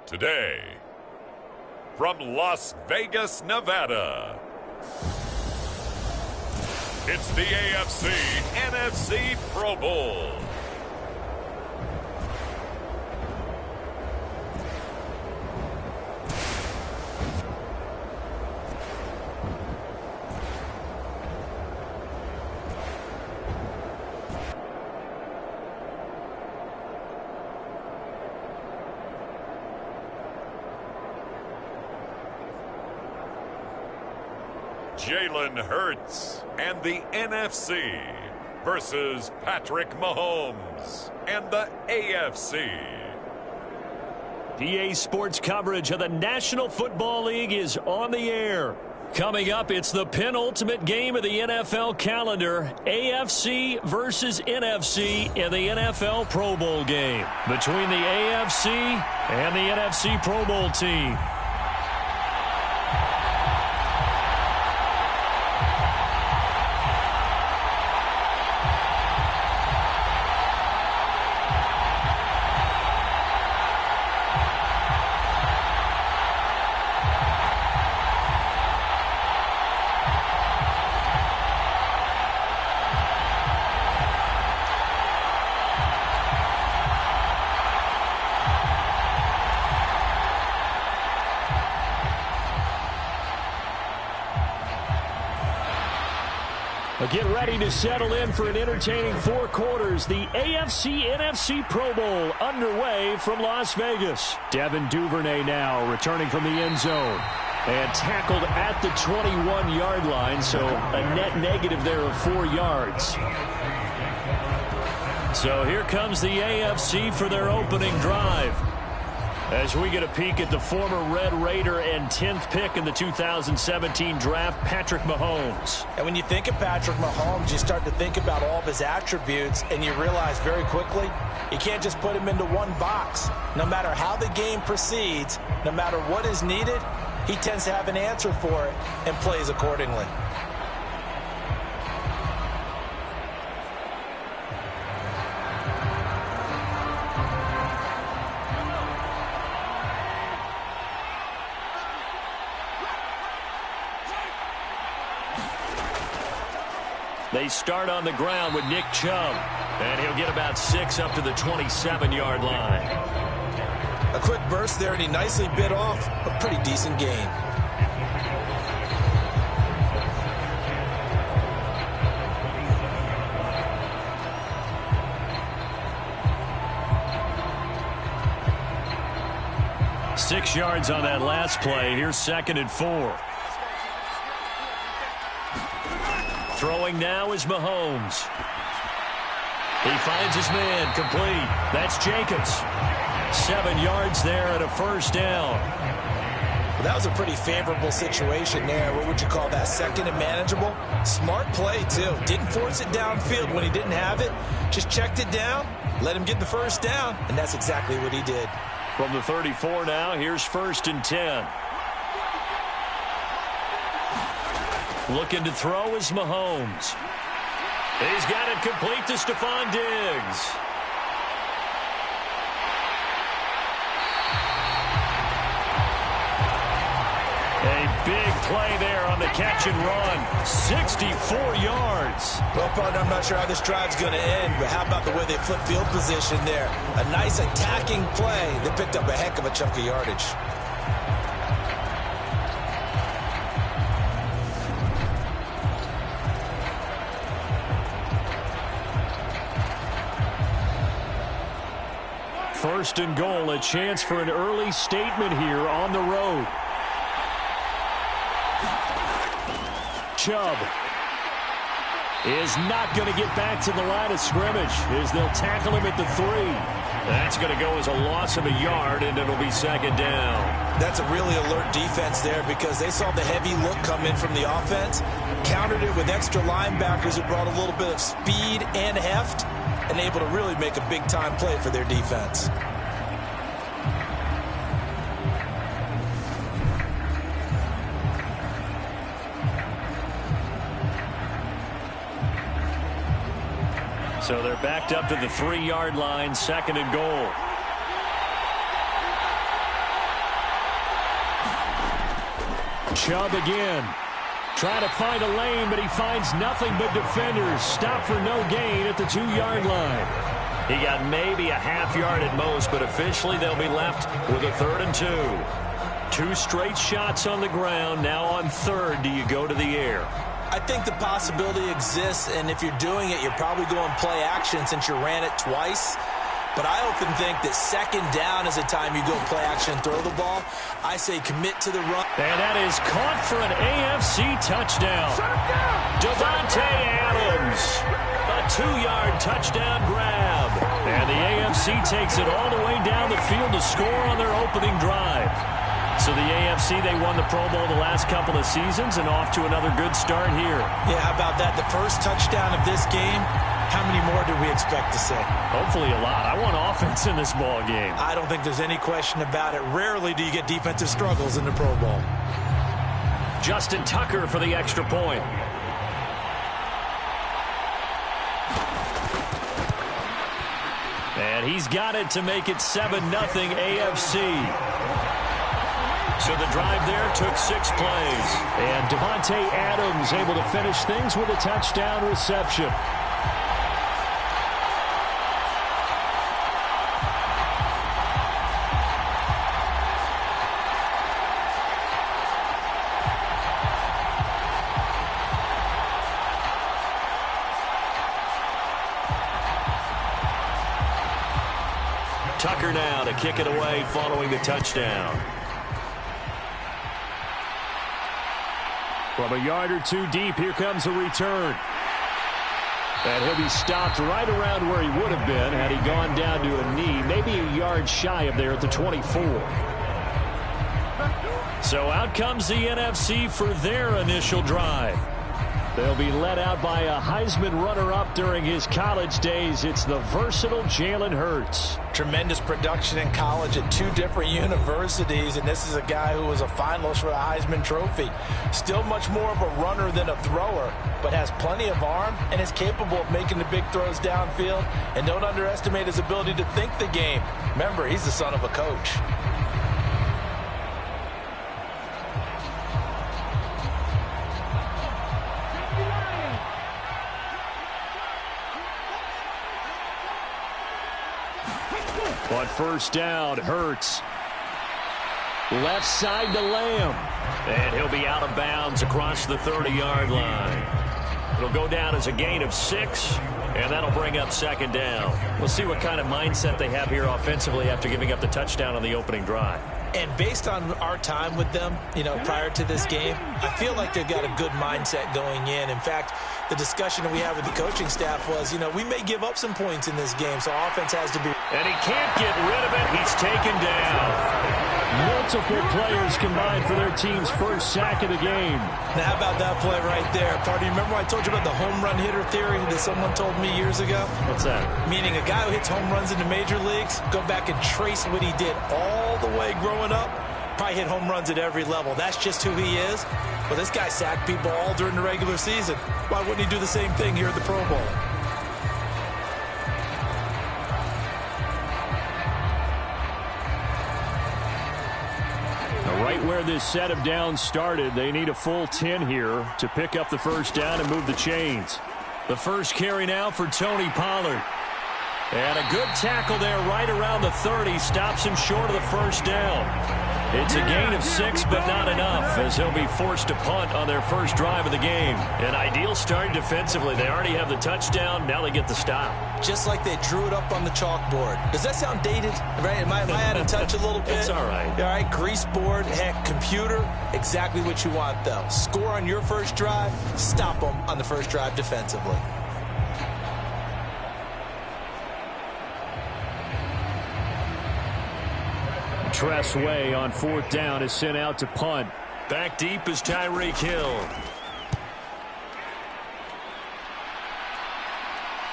Today, from Las Vegas, Nevada, it's the AFC NFC Pro Bowl. Jalen Hurts and the NFC versus Patrick Mahomes and the AFC. EA Sports coverage of the National Football League is on the air. Coming up, it's the penultimate game of the NFL calendar, AFC versus NFC in the NFL Pro Bowl game between the AFC and the NFC Pro Bowl team. Get ready to settle in for an entertaining four quarters. The AFC-NFC Pro Bowl underway from Las Vegas. Devin Duvernay now returning from the end zone. And tackled at the 21-yard line, so a net negative there of 4 yards. So here comes the AFC for their opening drive. As we get a peek at the former Red Raider and 10th pick in the 2017 draft, Patrick Mahomes. And when you think of Patrick Mahomes, you start to think about all of his attributes, and you realize very quickly you can't just put him into one box. No matter how the game proceeds, no matter what is needed, he tends to have an answer for it and plays accordingly. They start on the ground with Nick Chubb, and he'll get about 6 up to the 27-yard line. A quick burst there, and he nicely bit off a pretty decent gain. Six yards on that last play. Here's 2nd and 4. Throwing now is Mahomes. He finds his man, complete. That's Jacobs. 7 yards there and a first down. Well, that was a pretty favorable situation there. What would you call that? 2nd and manageable? Smart play, too. Didn't force it downfield when he didn't have it. Just checked it down, let him get the first down, and that's exactly what he did. From the 34 now, here's 1st and 10. Looking to throw is Mahomes. He's got it complete to Stephon Diggs. A big play there on the catch and run. 64 yards. Well, partner, I'm not sure how this drive's going to end, but how about the way they flip field position there? A nice attacking play that picked up a heck of a chunk of yardage. First and goal, a chance for an early statement here on the road. Chubb is not going to get back to the line of scrimmage as they'll tackle him at the 3. That's going to go as a loss of a yard, and it'll be 2nd down. That's a really alert defense there because they saw the heavy look come in from the offense, countered it with extra linebackers who brought a little bit of speed and heft, and able to really make a big-time play for their defense. So they're backed up to the 3-yard line, 2nd and goal. Chubb again. Trying to find a lane, but he finds nothing but defenders. Stop for no gain at the 2-yard line. He got maybe a half yard at most, but officially they'll be left with a 3rd and 2. 2 straight shots on the ground. Now on 3rd, do you go to the air? I think the possibility exists, and if you're doing it, you're probably going play action since you ran it twice. But I often think that 2nd down is a time you go play action and throw the ball. I say commit to the run. And that is caught for an AFC touchdown. Davante Adams, a 2-yard touchdown grab. And the AFC takes it all the way down the field to score on their opening drive. So the AFC, they won the Pro Bowl the last couple of seasons and off to another good start here. Yeah, how about that? The first touchdown of this game. How many more do we expect to see? Hopefully a lot. I want offense in this ball game. I don't think there's any question about it. Rarely do you get defensive struggles in the Pro Bowl. Justin Tucker for the extra point. And he's got it to make it 7-0 AFC. So the drive there took 6 plays. And Davante Adams able to finish things with a touchdown reception. Tucker now to kick it away following the touchdown. From a yard or 2 deep, here comes a return. And he'll be stopped right around where he would have been had he gone down to a knee, maybe a yard shy of there at the 24. So out comes the NFC for their initial drive. They'll be led out by a Heisman runner-up during his college days. It's the versatile Jalen Hurts. Tremendous production in college at 2 different universities, and this is a guy who was a finalist for the Heisman Trophy. Still much more of a runner than a thrower, but has plenty of arm and is capable of making the big throws downfield. And don't underestimate his ability to think the game. Remember, he's the son of a coach. On first down, Hurts. Left side to Lamb. And he'll be out of bounds across the 30-yard line. It'll go down as a gain of 6, and that'll bring up 2nd down. We'll see what kind of mindset they have here offensively after giving up the touchdown on the opening drive. And based on our time with them, prior to this game, I feel like they've got a good mindset going in. In fact, the discussion that we had with the coaching staff was, we may give up some points in this game, so offense has to be. And he can't get rid of it. He's taken down. Multiple players combined for their team's first sack of the game. Now, how about that play right there? Party, remember I told you about the home run hitter theory that someone told me years ago? What's that? Meaning a guy who hits home runs in the major leagues, go back and trace what he did all the way growing up, probably hit home runs at every level. That's just who he is. Well, this guy sacked people all during the regular season. Why wouldn't he do the same thing here at the Pro Bowl? Right where this set of downs started, they need a full 10 here to pick up the first down and move the chains. The first carry now for Tony Pollard. And a good tackle there right around the 30. Stops him short of the first down. It's a gain of 6, but not enough, as he'll be forced to punt on their first drive of the game. An ideal start defensively. They already have the touchdown. Now they get the stop. Just like they drew it up on the chalkboard. Does that sound dated? Right? Am I out of touch a little bit? It's all right. All right, grease board, heck, computer. Exactly what you want, though. Score on your first drive. Stop them on the first drive defensively. Tress Way on 4th down is sent out to punt. Back deep is Tyreek Hill.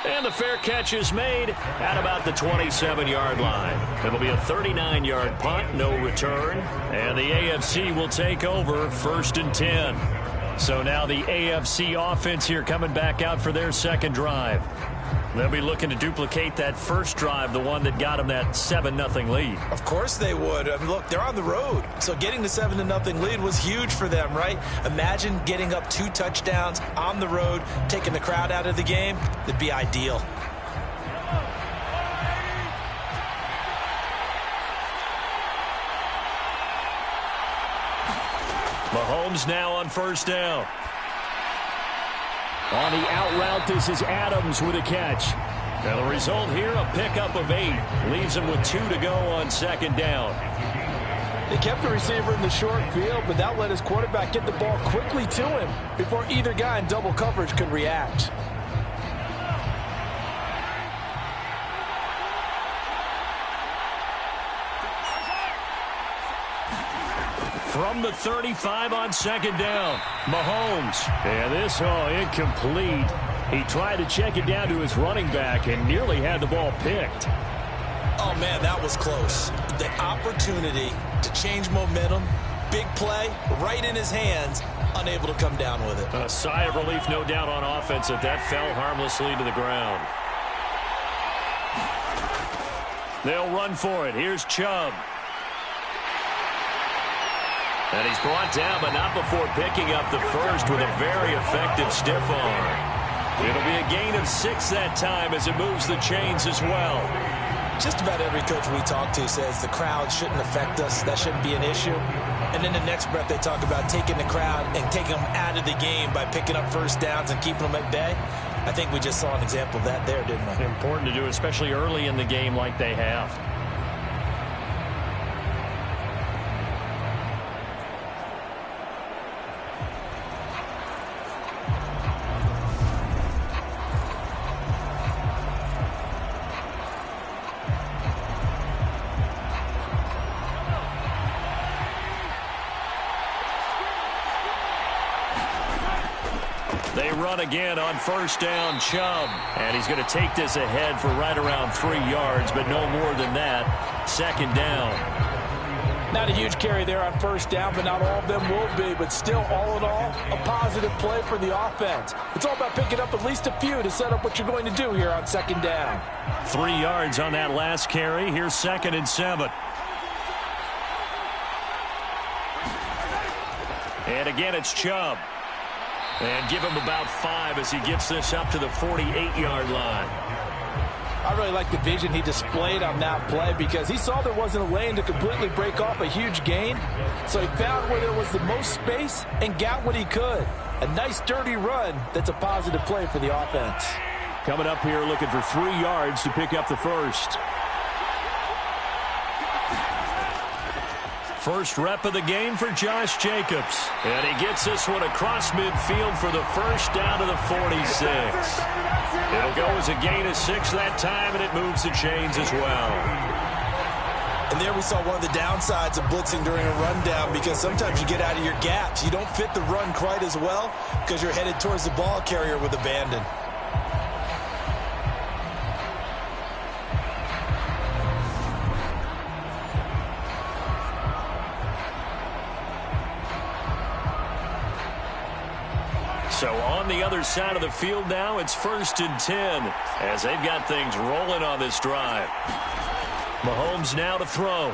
And the fair catch is made at about the 27-yard line. It'll be a 39-yard punt, no return. And the AFC will take over 1st and 10. So now the AFC offense here coming back out for their second drive. They'll be looking to duplicate that first drive, the one that got them that 7-0 lead. Of course they would. I mean, look, they're on the road. So getting the 7-0 lead was huge for them, right? Imagine getting up 2 touchdowns on the road, taking the crowd out of the game. It'd be ideal. Mahomes now on first down. On the out route, this is Adams with a catch. And the result here, a pickup of 8. Leaves him with 2 to go on second down. He kept the receiver in the short field, but that let his quarterback get the ball quickly to him before either guy in double coverage could react. From the 35 on second down, Mahomes. And this, incomplete. He tried to check it down to his running back and nearly had the ball picked. Oh, man, that was close. The opportunity to change momentum, big play, right in his hands, unable to come down with it. A sigh of relief, no doubt, on offense that fell harmlessly to the ground. They'll run for it. Here's Chubb. And he's brought down, but not before picking up the first with a very effective stiff arm. It'll be a gain of 6 that time as it moves the chains as well. Just about every coach we talk to says the crowd shouldn't affect us. That shouldn't be an issue. And in the next breath, they talk about taking the crowd and taking them out of the game by picking up first downs and keeping them at bay. I think we just saw an example of that there, didn't we? Important to do, especially early in the game like they have. They run again on first down, Chubb. And he's going to take this ahead for right around 3 yards, but no more than that. Second down. Not a huge carry there on first down, but not all of them will be. But still, all in all, a positive play for the offense. It's all about picking up at least a few to set up what you're going to do here on second down. 3 yards on that last carry. Here's 2nd and 7. And again, it's Chubb. And give him about 5 as he gets this up to the 48-yard line. I really like the vision he displayed on that play because he saw there wasn't a lane to completely break off a huge gain. So he found where there was the most space and got what he could. A nice, dirty run that's a positive play for the offense. Coming up here looking for 3 yards to pick up the first. First rep of the game for Josh Jacobs. And he gets this one across midfield for the first down to the 46. It'll go as a gain of 6 that time, and it moves the chains as well. And there we saw one of the downsides of blitzing during a rundown because sometimes you get out of your gaps. You don't fit the run quite as well because you're headed towards the ball carrier with abandon. So on the other side of the field now, it's 1st and 10 as they've got things rolling on this drive. Mahomes now to throw.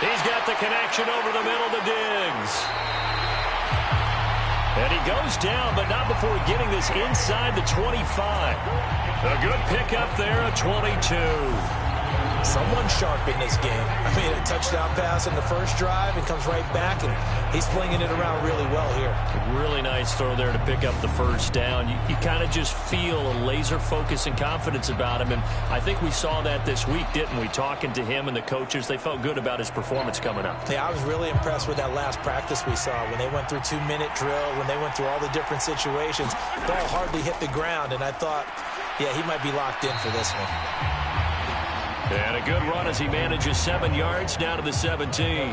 He's got the connection over the middle to Diggs. And he goes down, but not before getting this inside the 25. A good pickup there, a 22. Someone sharp in this game. I mean, a touchdown pass in the first drive and comes right back, and he's flinging it around really well here. Really nice throw there to pick up the first down. You kind of just feel a laser focus and confidence about him, and I think we saw that this week, didn't we? Talking to him and the coaches, they felt good about his performance coming up. Yeah, I was really impressed with that last practice we saw when they went through 2-minute drill, when they went through all the different situations. Ball hardly hit the ground, and I thought, yeah, he might be locked in for this one. And a good run as he manages 7 yards down to the 17.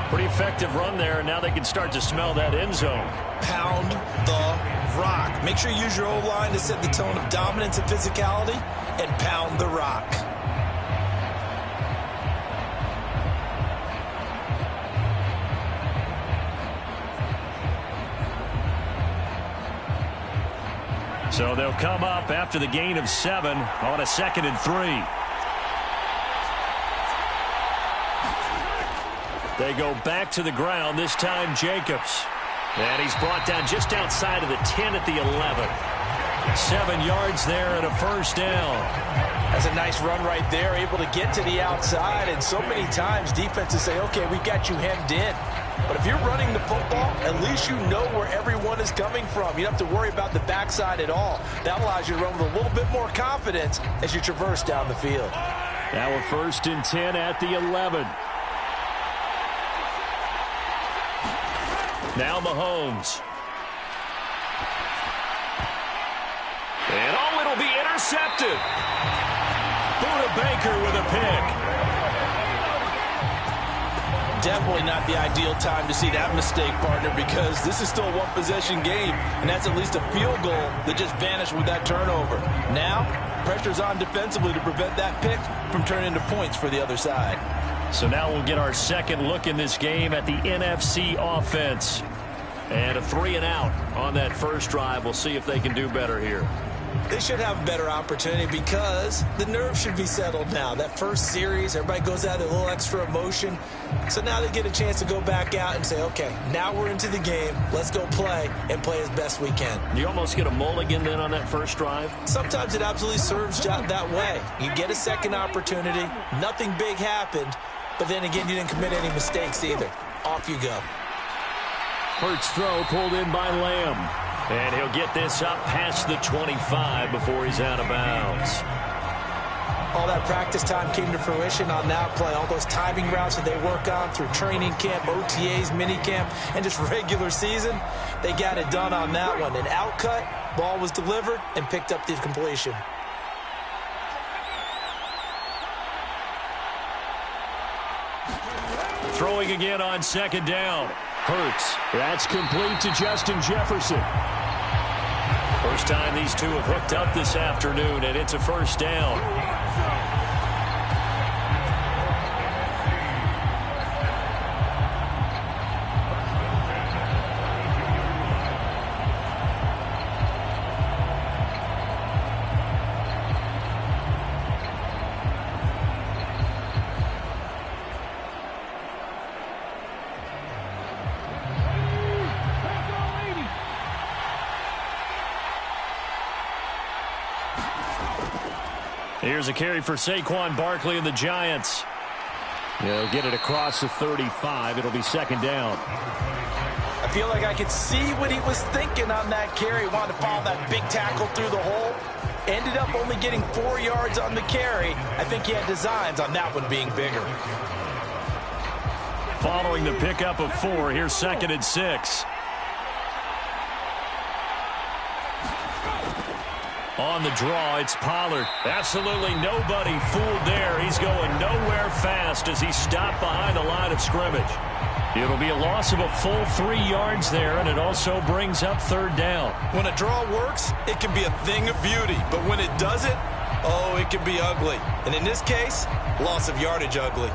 Pretty effective run there, and now they can start to smell that end zone. Pound the rock. Make sure you use your O-line to set the tone of dominance and physicality, and pound the rock. So they'll come up after the gain of 7 on a 2nd and 3. They go back to the ground, this time Jacobs. And he's brought down just outside of the 10 at the 11. 7 yards there and a first down. That's a nice run right there, able to get to the outside. And so many times defenses say, okay, we got you hemmed in. But if you're running the football, at least you know where everyone is coming from. You don't have to worry about the backside at all. That allows you to run with a little bit more confidence as you traverse down the field. Now a 1st and 10 at the 11. Now Mahomes. And oh, it'll be intercepted. Buda Baker with a pick. Definitely not the ideal time to see that mistake, partner, because this is still a one-possession game, and that's at least a field goal that just vanished with that turnover. Now, pressure's on defensively to prevent that pick from turning into points for the other side. So now we'll get our second look in this game at the NFC offense. And a 3-and-out on that first drive. We'll see if they can do better here. They should have a better opportunity because the nerves should be settled now. That first series, everybody goes out with a little extra emotion. So now they get a chance to go back out and say, okay, now we're into the game. Let's go play and play as best we can. You almost get a mulligan then on that first drive? Sometimes it absolutely serves that way. You get a second opportunity. Nothing big happened. But then again, you didn't commit any mistakes either. Off you go. Hurts throw pulled in by Lamb. And he'll get this up past the 25 before he's out of bounds. All that practice time came to fruition on that play. All those timing routes that they work on through training camp, OTAs, minicamp, and just regular season, they got it done on that one. An outcut, ball was delivered, and picked up the completion. Throwing again on 2nd down. Hurts. That's complete to Justin Jefferson. First time these two have hooked up this afternoon, and it's a first down. Here's a carry for Saquon Barkley and the Giants. They'll get it across the 35. It'll be 2nd down. I feel like I could see what he was thinking on that carry. Wanted to follow that big tackle through the hole. Ended up only getting 4 yards on the carry. I think he had designs on that one being bigger. Following the pickup of 4, here's 2nd and 6. On the draw, it's Pollard. Absolutely nobody fooled there. He's going nowhere fast as he stopped behind the line of scrimmage. It'll be a loss of a full 3 yards there, and it also brings up 3rd down. When a draw works, it can be a thing of beauty. But when it doesn't, oh, it can be ugly. And in this case, loss of yardage ugly.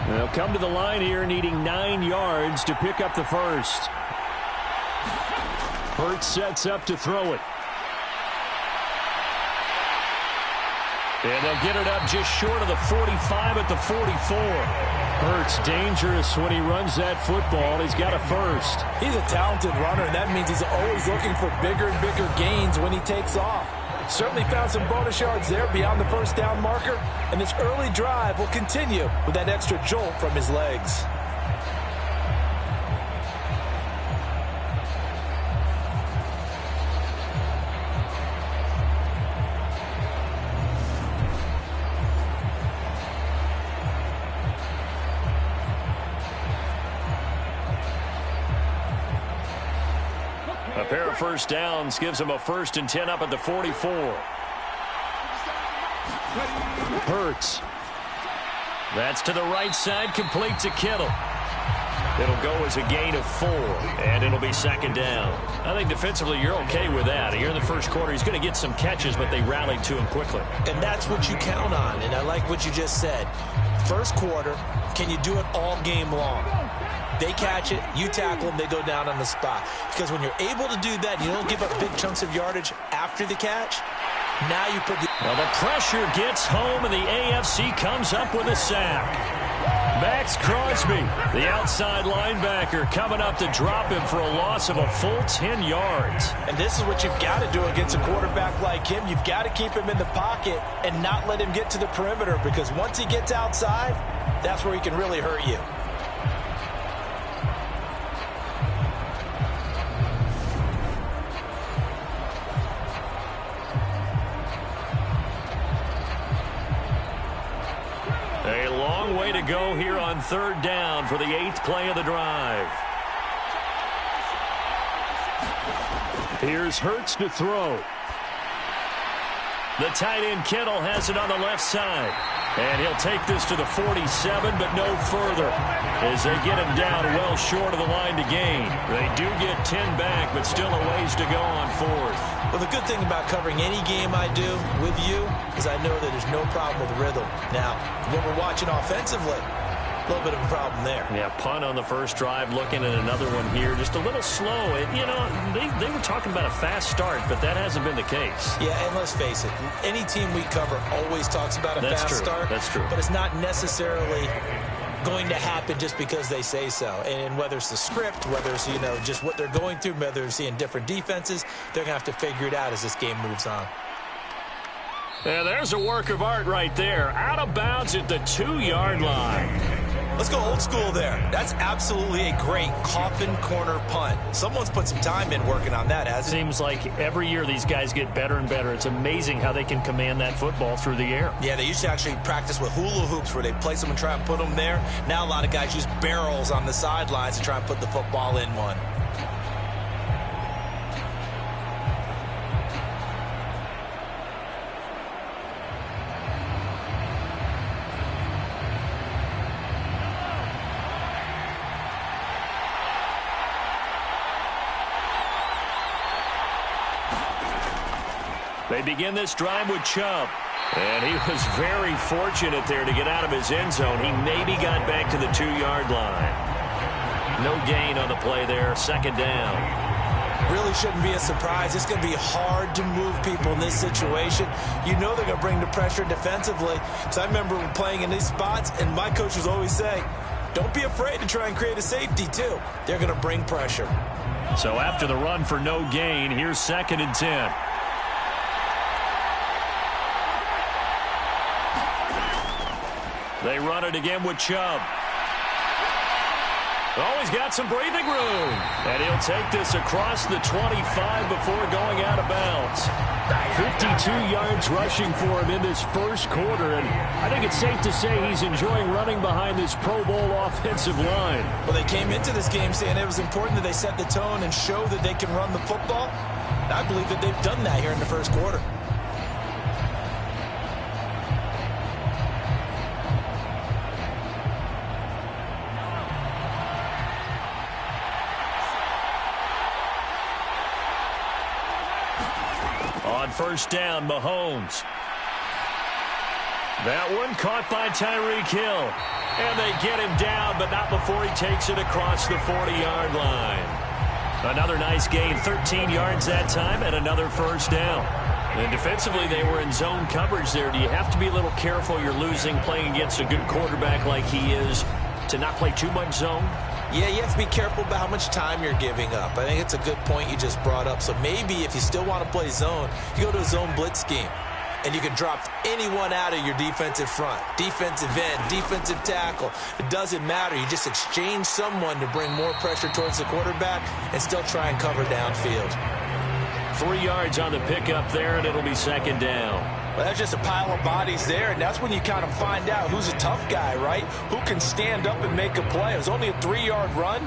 They'll come to the line here needing 9 yards to pick up the first. Hurts sets up to throw it. And they'll get it up just short of the 45 at the 44. Hurts dangerous when he runs that football. He's got a first. He's a talented runner, and that means he's always looking for bigger and bigger gains when he takes off. Certainly found some bonus yards there beyond the first down marker, and this early drive will continue with that extra jolt from his legs. A pair of first downs gives him a 1st and 10 up at the 44. Hurts. That's to the right side, complete to Kittle. It'll go as a gain of 4, and it'll be second down. I think defensively you're okay with that. Here in the first quarter, he's going to get some catches, but they rallied to him quickly. And that's what you count on, and I like what you just said. First quarter, can you do it all game long? They catch it, you tackle them, they go down on the spot. Because when you're able to do that, you don't give up big chunks of yardage after the catch. Now you put the... Well, the pressure gets home, and the AFC comes up with a sack. Max Crosby, the outside linebacker, coming up to drop him for a loss of a full 10 yards. And this is what you've got to do against a quarterback like him. You've got to keep him in the pocket and not let him get to the perimeter, because once he gets outside, that's where he can really hurt you. A long way to go here on third down for the 8th play of the drive. Here's Hurts to throw. The tight end Kittle has it on the left side. And he'll take this to the 47, but no further, as they get him down well short of the line to gain. They do get 10 back, but still a ways to go on 4th. Well, the good thing about covering any game I do with you is I know that there's no problem with rhythm. Now, when we're watching offensively, a little bit of a problem there. Yeah, punt on the first drive, looking at another one here. Just a little slow. You know, they were talking about a fast start, but that hasn't been the case. Yeah, and let's face it, any team we cover always talks about a fast start. That's true. But it's not necessarily going to happen just because they say so. And whether it's the script, whether it's, you know, just what they're going through, whether they're seeing different defenses, they're going to have to figure it out as this game moves on. Yeah, there's a work of art right there. Out of bounds at the 2-yard line. Let's go old school there. That's absolutely a great coffin corner punt. Someone's put some time in working on that, hasn't it? Seems like every year these guys get better and better. It's amazing how they can command that football through the air. Yeah, they used to actually practice with hula hoops where they place them and try and put them there. Now a lot of guys use barrels on the sidelines to try and put the football in one. They begin this drive with Chubb. And he was very fortunate there to get out of his end zone. He maybe got back to the 2-yard line. No gain on the play there. Second down. Really shouldn't be a surprise. It's going to be hard to move people in this situation. You know they're going to bring the pressure defensively. So I remember playing in these spots, and my coach was always saying, don't be afraid to try and create a safety, too. They're going to bring pressure. So after the run for no gain, here's 2nd and 10. They run it again with Chubb. Oh, he's got some breathing room. And he'll take this across the 25 before going out of bounds. 52 yards rushing for him in this first quarter. And I think it's safe to say he's enjoying running behind this Pro Bowl offensive line. Well, they came into this game saying it was important that they set the tone and show that they can run the football. And I believe that they've done that here in the first quarter. On first down, Mahomes. That one caught by Tyreek Hill. And they get him down, but not before he takes it across the 40-yard line. Another nice gain, 13 yards that time, and another first down. And defensively, they were in zone coverage there. Do you have to be a little careful? You're losing, playing against a good quarterback like he is, to not play too much zone? Yeah, you have to be careful about how much time you're giving up. I think it's a good point you just brought up. So maybe if you still want to play zone, you go to a zone blitz scheme. And you can drop anyone out of your defensive front. Defensive end, defensive tackle. It doesn't matter. You just exchange someone to bring more pressure towards the quarterback and still try and cover downfield. 3 yards on the pickup there, and it'll be second down. Well, that's just a pile of bodies there, and that's when you kind of find out who's a tough guy, right? Who can stand up and make a play. It was only a 3-yard run,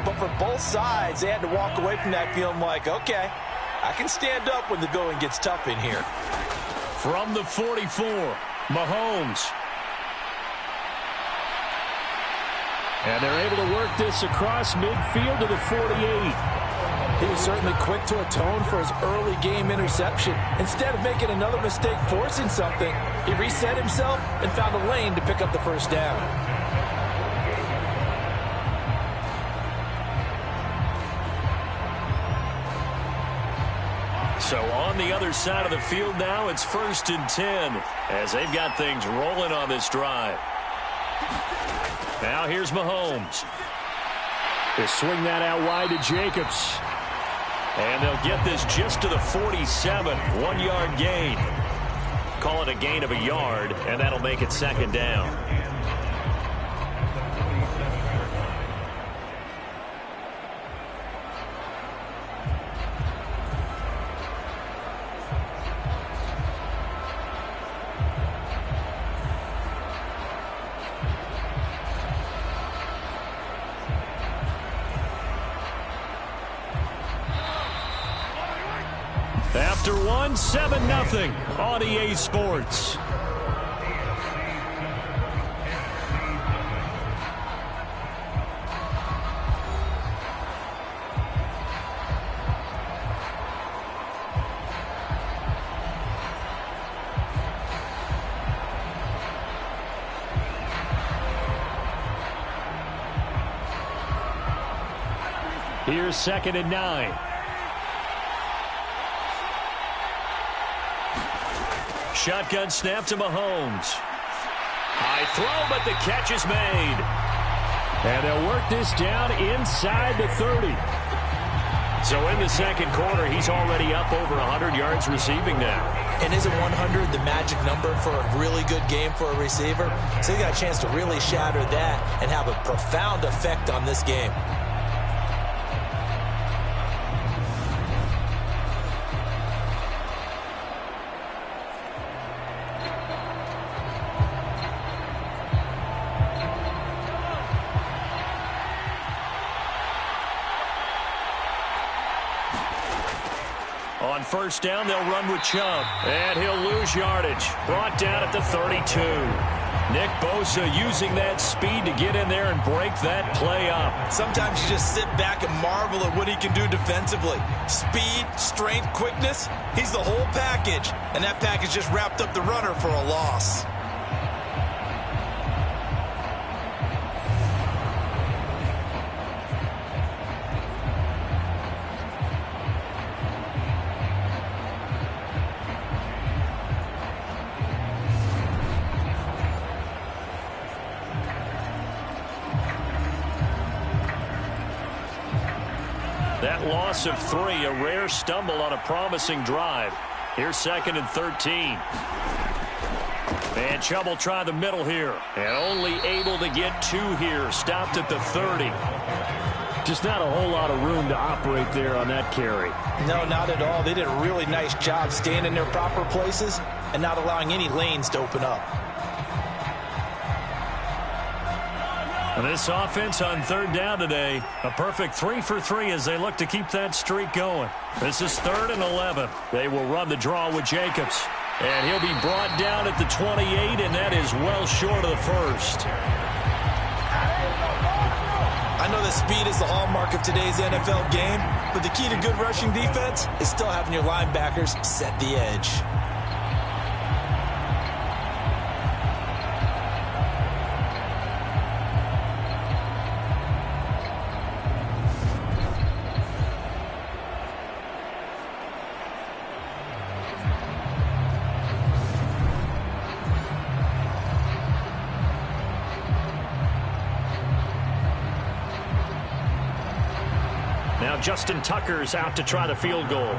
but for both sides, they had to walk away from that feeling like, okay, I can stand up when the going gets tough in here. From the 44, Mahomes. And they're able to work this across midfield to the 48. He was certainly quick to atone for his early game interception. Instead of making another mistake forcing something, he reset himself and found a lane to pick up the first down. So on the other side of the field now, it's 1st and 10 as they've got things rolling on this drive. Now here's Mahomes. They swing that out wide to Jacobs. And they'll get this just to the 47, 1-yard gain. Call it a gain of a yard, and that'll make it 2nd down. After one, 7-0 on EA Sports. Here's 2nd and 9. Shotgun snap to Mahomes. High throw, but the catch is made. And they'll work this down inside the 30. So in the 2nd quarter, he's already up over 100 yards receiving now. And isn't 100 the magic number for a really good game for a receiver? So he got a chance to really shatter that and have a profound effect on this game. On 1st down, they'll run with Chubb. And he'll lose yardage. Brought down at the 32. Nick Bosa using that speed to get in there and break that play up. Sometimes you just sit back and marvel at what he can do defensively. Speed, strength, quickness, he's the whole package. And that package just wrapped up the runner for a loss. That loss of 3, a rare stumble on a promising drive. Here's 2nd and 13. And Chubb will try the middle here. And only able to get 2 here. Stopped at the 30. Just not a whole lot of room to operate there on that carry. No, not at all. They did a really nice job staying in their proper places and not allowing any lanes to open up. This offense on 3rd down today, a perfect 3 for 3 as they look to keep that streak going. This is 3rd and 11. They will run the draw with Jacobs. And he'll be brought down at the 28, and that is well short of the 1st. I know that speed is the hallmark of today's NFL game, but the key to good rushing defense is still having your linebackers set the edge. Now Justin Tucker's out to try the field goal.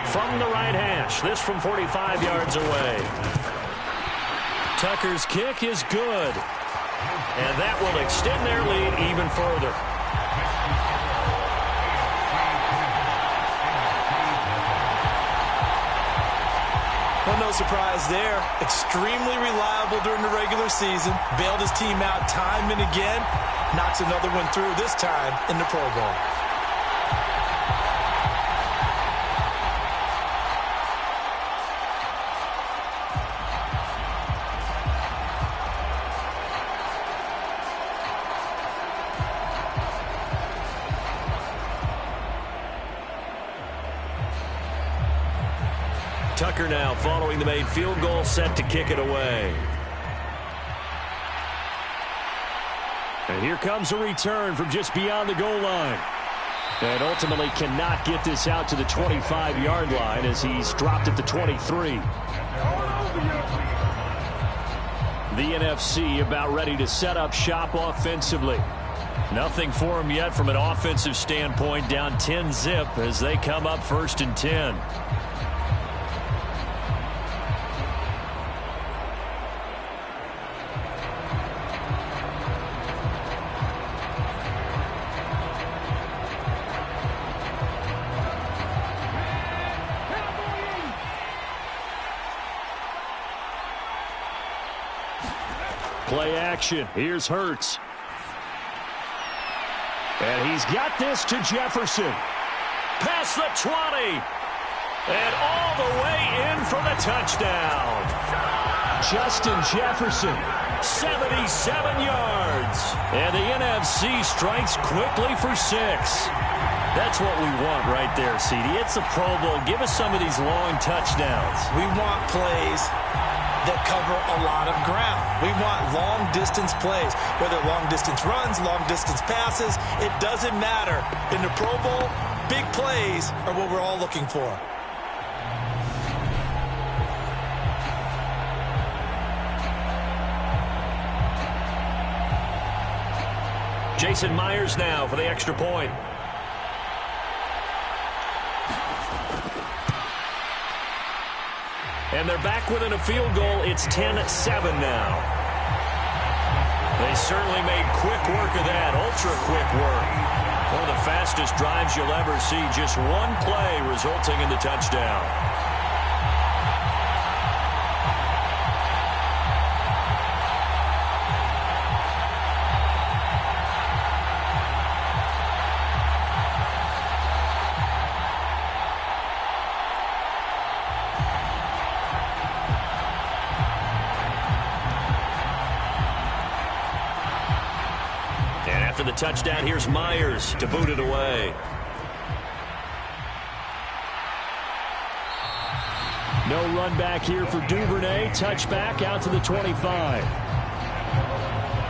From the right hash, this from 45 yards away. Tucker's kick is good. And that will extend their lead even further. Well, no surprise there. Extremely reliable during the regular season. Bailed his team out time and again. Knocks another one through, this time in the Pro Bowl. Tucker now following the made field goal, set to kick it away. And here comes a return from just beyond the goal line. And ultimately cannot get this out to the 25-yard line as he's dropped at the 23. The NFC about ready to set up shop offensively. Nothing for him yet from an offensive standpoint, down 10-zip as they come up 1st and 10. Play action. Here's Hurts. And he's got this to Jefferson. Past the 20. And all the way in for the touchdown. Justin Jefferson, 77 yards. And the NFC strikes quickly for 6. That's what we want right there, CD. It's a Pro Bowl. Give us some of these long touchdowns. We want plays that cover a lot of ground. We want long-distance plays, whether long-distance runs, long-distance passes. It doesn't matter. In the Pro Bowl, big plays are what we're all looking for. Jason Myers now for the extra point. And they're back within a field goal. It's 10-7 now. They certainly made quick work of that, ultra-quick work. One of the fastest drives you'll ever see. Just one play resulting in the touchdown. After the touchdown, here's Myers to boot it away. No run back here for Duvernay. Touchback out to the 25.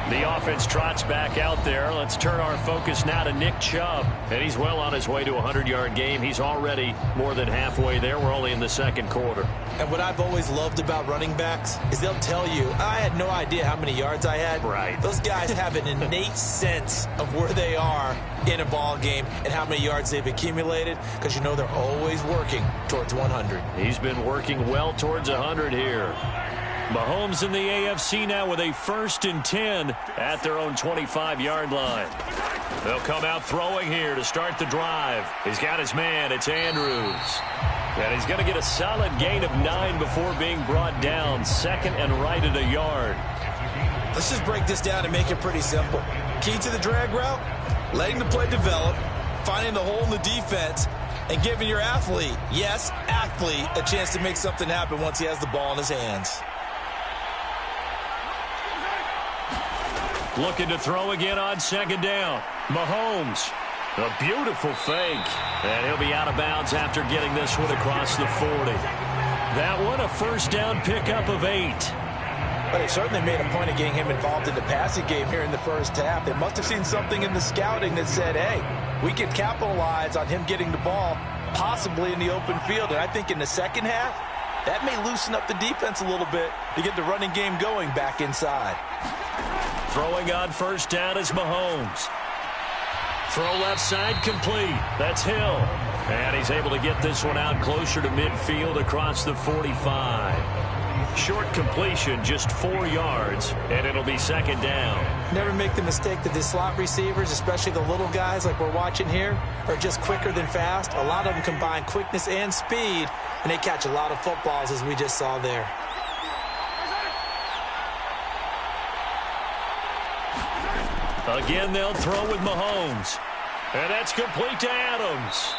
The offense trots back out there. Let's turn our focus now to Nick Chubb. And he's well on his way to a 100-yard game. He's already more than halfway there. We're only in the second quarter. And what I've always loved about running backs is they'll tell you, I had no idea how many yards I had. Right. Those guys have an innate sense of where they are in a ball game and how many yards they've accumulated, because you know they're always working towards 100. He's been working well towards 100 here. Mahomes in the AFC now with a 1st and 10 at their own 25-yard line. They'll come out throwing here to start the drive. He's got his man. It's Andrews. And he's going to get a solid gain of 9 before being brought down. 2nd and right at a yard. Let's just break this down and make it pretty simple. Key to the drag route, letting the play develop, finding the hole in the defense, and giving your athlete, yes, athlete, a chance to make something happen once he has the ball in his hands. Looking to throw again on 2nd down. Mahomes. A beautiful fake. And he'll be out of bounds after getting this one across the 40. That one a 1st down pickup of 8. But they certainly made a point of getting him involved in the passing game here in the first half. They must have seen something in the scouting that said, hey, we can capitalize on him getting the ball, possibly in the open field. And I think in the second half, that may loosen up the defense a little bit to get the running game going back inside. Throwing on 1st down is Mahomes. Throw left side complete. That's Hill. And he's able to get this one out closer to midfield across the 45. Short completion, just 4 yards, and it'll be 2nd down. Never make the mistake that the slot receivers, especially the little guys like we're watching here, are just quicker than fast. A lot of them combine quickness and speed, and they catch a lot of footballs, as we just saw there. Again, they'll throw with Mahomes. And that's complete to Adams.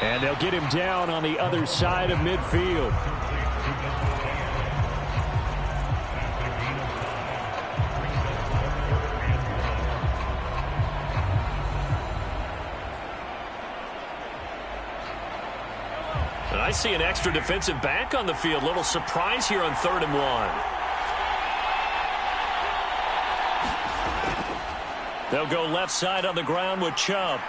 And they'll get him down on the other side of midfield. And I see an extra defensive back on the field. Little surprise here on 3rd and 1. They'll go left side on the ground with Chubb.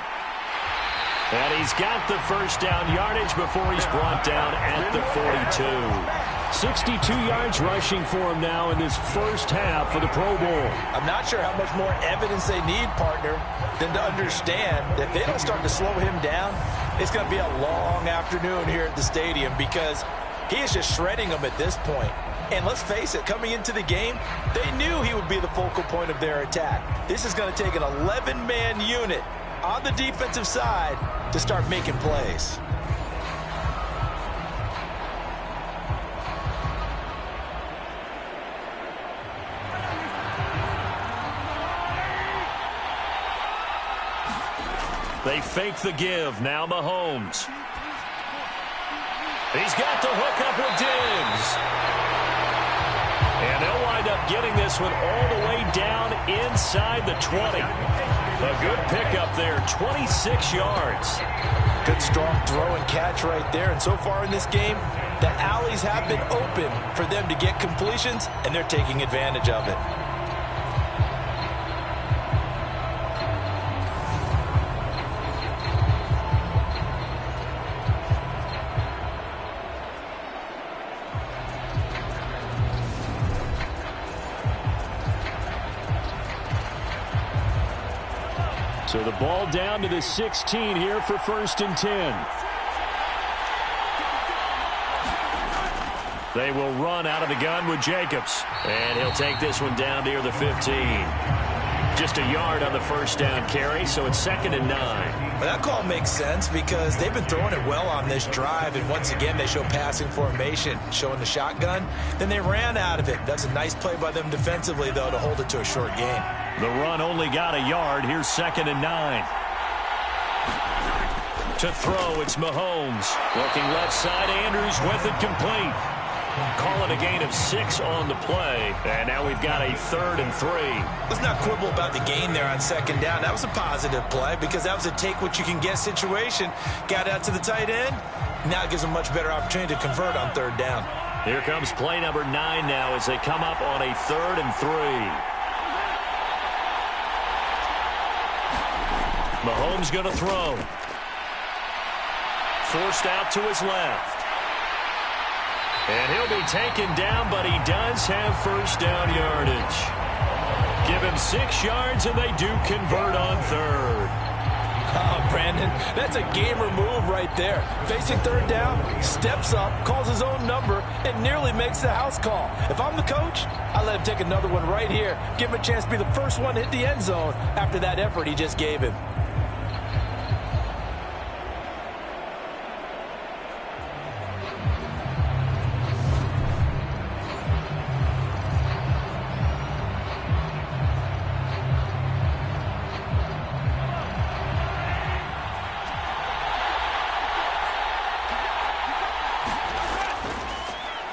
And he's got the first down yardage before he's brought down at the 42. 62 yards rushing for him now in this first half of the Pro Bowl. I'm not sure how much more evidence they need, partner, than to understand that if they don't start to slow him down, it's going to be a long afternoon here at the stadium because he is just shredding them at this point. And let's face it, coming into the game, they knew he would be the focal point of their attack. This is going to take an 11-man unit on the defensive side to start making plays. They fake the give. Now Mahomes. He's got the hook up with Diggs. And they'll wind up getting this one all the way down inside the 20. A good pickup there, 26 yards. Good strong throw and catch right there. And so far in this game, the alleys have been open for them to get completions, and they're taking advantage of it. So the ball down to the 16 here for 1st and 10. They will run out of the gun with Jacobs. And he'll take this one down near the 15. Just a yard on the first down carry, so it's 2nd and 9. Well, that call makes sense because they've been throwing it well on this drive, and once again they show passing formation, showing the shotgun. Then they ran out of it. That's a nice play by them defensively, though, to hold it to a short gain. The run only got a yard. Here's 2nd and 9. To throw, it's Mahomes. Looking left side, Andrews with it complete. Call it a gain of 6 on the play. And now we've got a 3rd and 3. Let's not quibble about the gain there on 2nd down. That was a positive play because that was a take-what-you-can-get situation. Got out to the tight end. Now it gives them a much better opportunity to convert on 3rd down. Here comes play number 9 now as they come up on a 3rd and 3. Mahomes going to throw. Forced out to his left. And he'll be taken down, but he does have first down yardage. Give him 6 yards, and they do convert on 3rd. Oh, Brandon, that's a gamer move right there. Facing 3rd down, steps up, calls his own number, and nearly makes the house call. If I'm the coach, I let him take another one right here. Give him a chance to be the first one to hit the end zone after that effort he just gave him.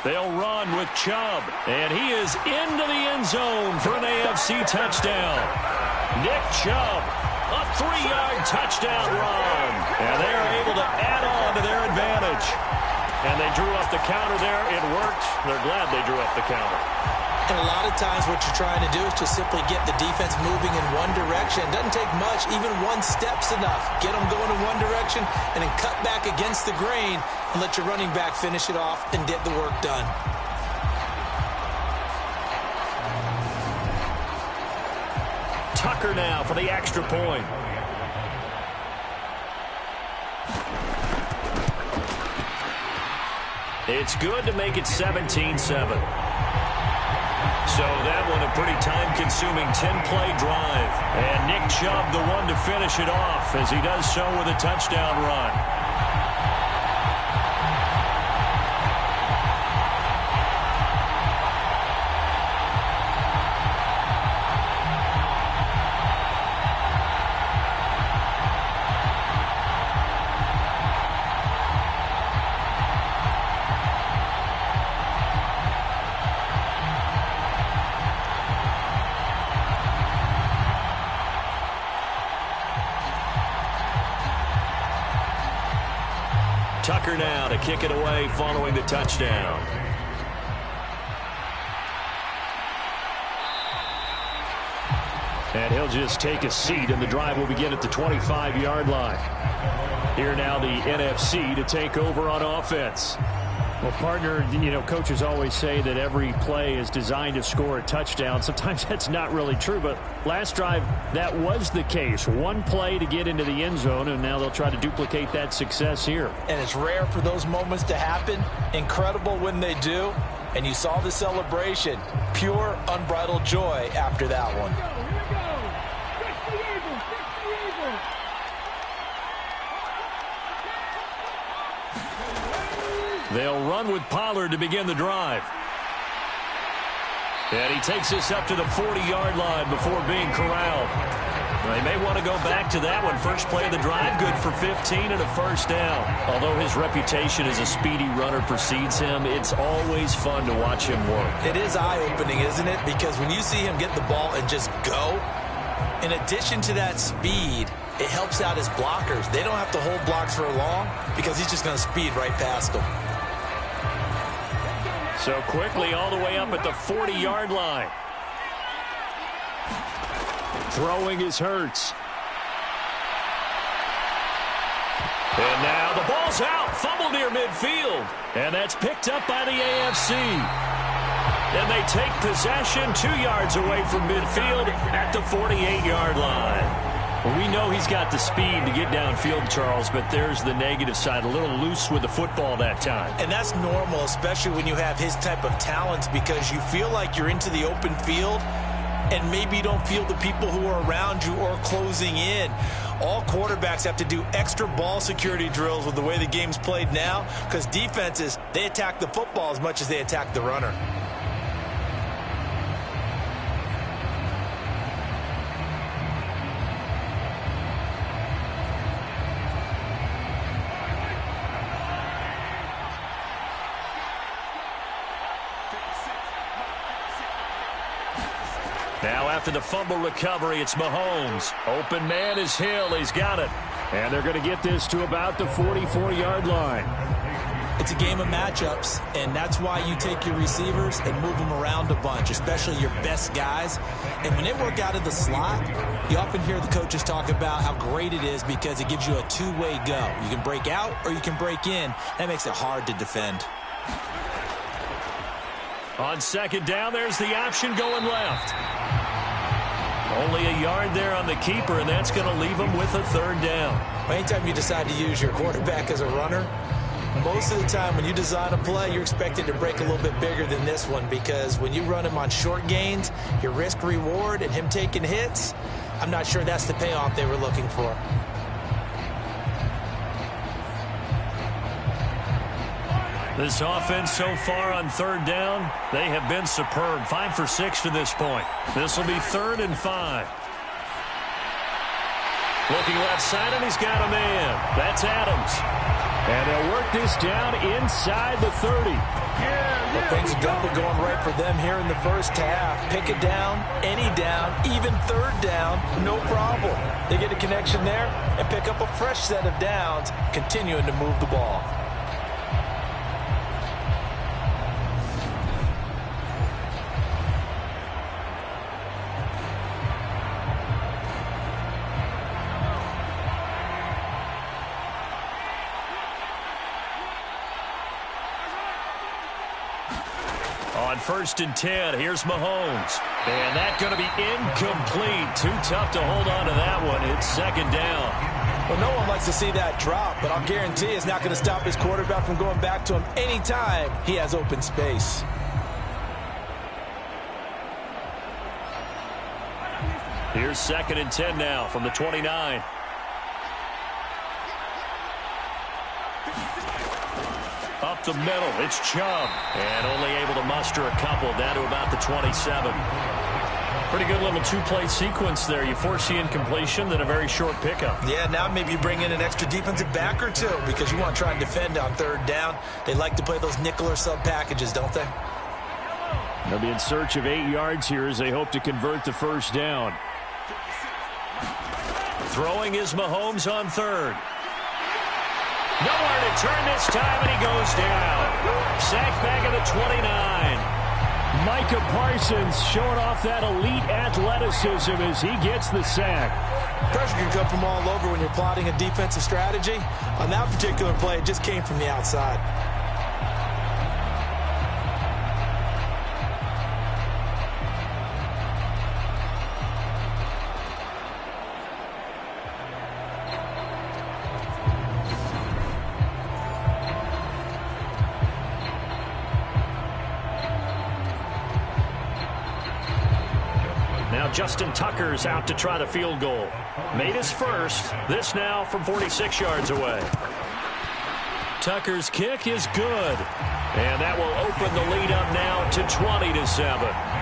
They'll run with Chubb, and he is into the end zone for an AFC touchdown. Nick Chubb, a 3-yard touchdown run, and they're able to add on to their advantage. And they drew up the counter there. It worked. They're glad they drew up the counter. And a lot of times what you're trying to do is just simply get the defense moving in one direction. It doesn't take much. Even one step's enough. Get them going in one direction and then cut back against the grain and let your running back finish it off and get the work done. Tucker now for the extra point. It's good to make it 17-7. So that one a pretty time-consuming 10-play drive. And Nick Chubb the one to finish it off as he does so with a touchdown run. blocker now to kick it away following the touchdown. And he'll just take a seat, and the drive will begin at the 25-yard line. Here now the NFC to take over on offense. Well, partner, coaches always say that every play is designed to score a touchdown. Sometimes that's not really true, but last drive, that was the case. One play to get into the end zone, and now they'll try to duplicate that success here. And it's rare for those moments to happen. Incredible when they do. And you saw the celebration. Pure, unbridled joy after that one. They'll run with Pollard to begin the drive. And he takes us up to the 40-yard line before being corralled. They may want to go back to that one. First play of the drive, good for 15 and a first down. Although his reputation as a speedy runner precedes him, it's always fun to watch him work. It is eye-opening, isn't it? Because when you see him get the ball and just go, in addition to that speed, it helps out his blockers. They don't have to hold blocks for long because he's just going to speed right past them. So quickly all the way up at the 40-yard line. Throwing is Hurts. And now the ball's out. Fumble near midfield. And that's picked up by the AFC. And they take possession 2 yards away from midfield at the 48-yard line. Well, we know he's got the speed to get downfield, Charles, but there's the negative side. A little loose with the football that time. And that's normal, especially when you have his type of talents, because you feel like you're into the open field and maybe you don't feel the people who are around you or closing in. All quarterbacks have to do extra ball security drills with the way the game's played now, because defenses, they attack the football as much as they attack the runner. Now after the fumble recovery, it's Mahomes. Open man is Hill. He's got it. And they're going to get this to about the 44-yard line. It's a game of matchups, and that's why you take your receivers and move them around a bunch, especially your best guys. And when they work out of the slot, you often hear the coaches talk about how great it is because it gives you a two-way go. You can break out or you can break in. That makes it hard to defend. On second down, there's the option going left. Only a yard there on the keeper, and that's going to leave him with a third down. Anytime you decide to use your quarterback as a runner, most of the time when you design a play, you're expected to break a little bit bigger than this one, because when you run him on short gains, your risk-reward and him taking hits, I'm not sure that's the payoff they were looking for. This offense so far on third down, they have been superb. 5 for 6 to this point. This will be 3rd and 5. Looking left side, and he's got a man. That's Adams. And they'll work this down inside the 30. Well, things are definitely going right for them here in the first half. Pick it down, any down, even third down, no problem. They get a connection there and pick up a fresh set of downs, continuing to move the ball. On 1st and 10, here's Mahomes. And that's going to be incomplete. Too tough to hold on to that one. It's 2nd down. Well, no one likes to see that drop, but I'll guarantee it's not going to stop his quarterback from going back to him anytime he has open space. Here's 2nd and 10 now from the 29. Up the middle, it's Chubb. And only able to muster a couple down to about the 27. Pretty good little two-play sequence there. You force the incompletion, then a very short pickup. Yeah, now maybe you bring in an extra defensive back or two because you want to try and defend on 3rd down. They like to play those nickel or sub packages, don't they? They'll be in search of 8 yards here as they hope to convert the 1st down. Throwing is Mahomes on 3rd. Nowhere to turn this time, and he goes down. Sacked back at the 29. Micah Parsons showing off that elite athleticism as he gets the sack. Pressure can come from all over when you're plotting a defensive strategy. On that particular play, it just came from the outside. Justin Tucker's out to try the field goal. Made his first. This now from 46 yards away. Tucker's kick is good. And that will open the lead up now to 20-7.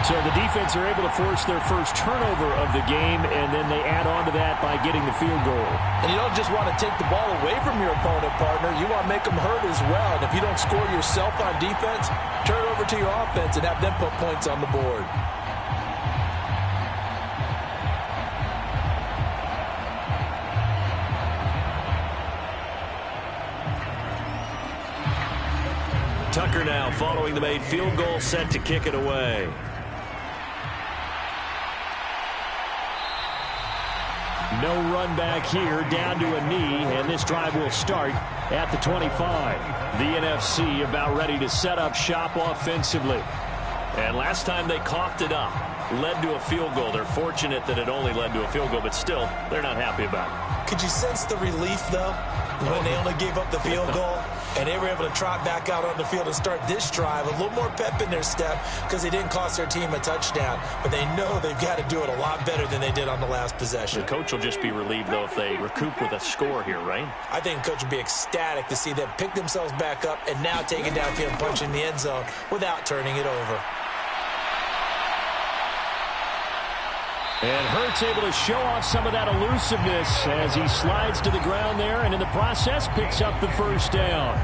So the defense are able to force their first turnover of the game, and then they add on to that by getting the field goal. And you don't just want to take the ball away from your opponent, partner. You want to make them hurt as well. And if you don't score yourself on defense, turn it over to your offense and have them put points on the board. Tucker now following the made field goal, set to kick it away. No run back here, down to a knee, and this drive will start at the 25. The NFC about ready to set up shop offensively. And last time they coughed it up, led to a field goal. They're fortunate that it only led to a field goal, but still, they're not happy about it. Could you sense the relief, though, when they only gave up the field goal? And they were able to trot back out on the field and start this drive. A little more pep in their step because they didn't cost their team a touchdown. But they know they've got to do it a lot better than they did on the last possession. The coach will just be relieved, though, if they recoup with a score here, right? I think the coach will be ecstatic to see them pick themselves back up and now take it downfield and punch in the end zone without turning it over. And Hurts able to show off some of that elusiveness as he slides to the ground there, and in the process picks up the first down.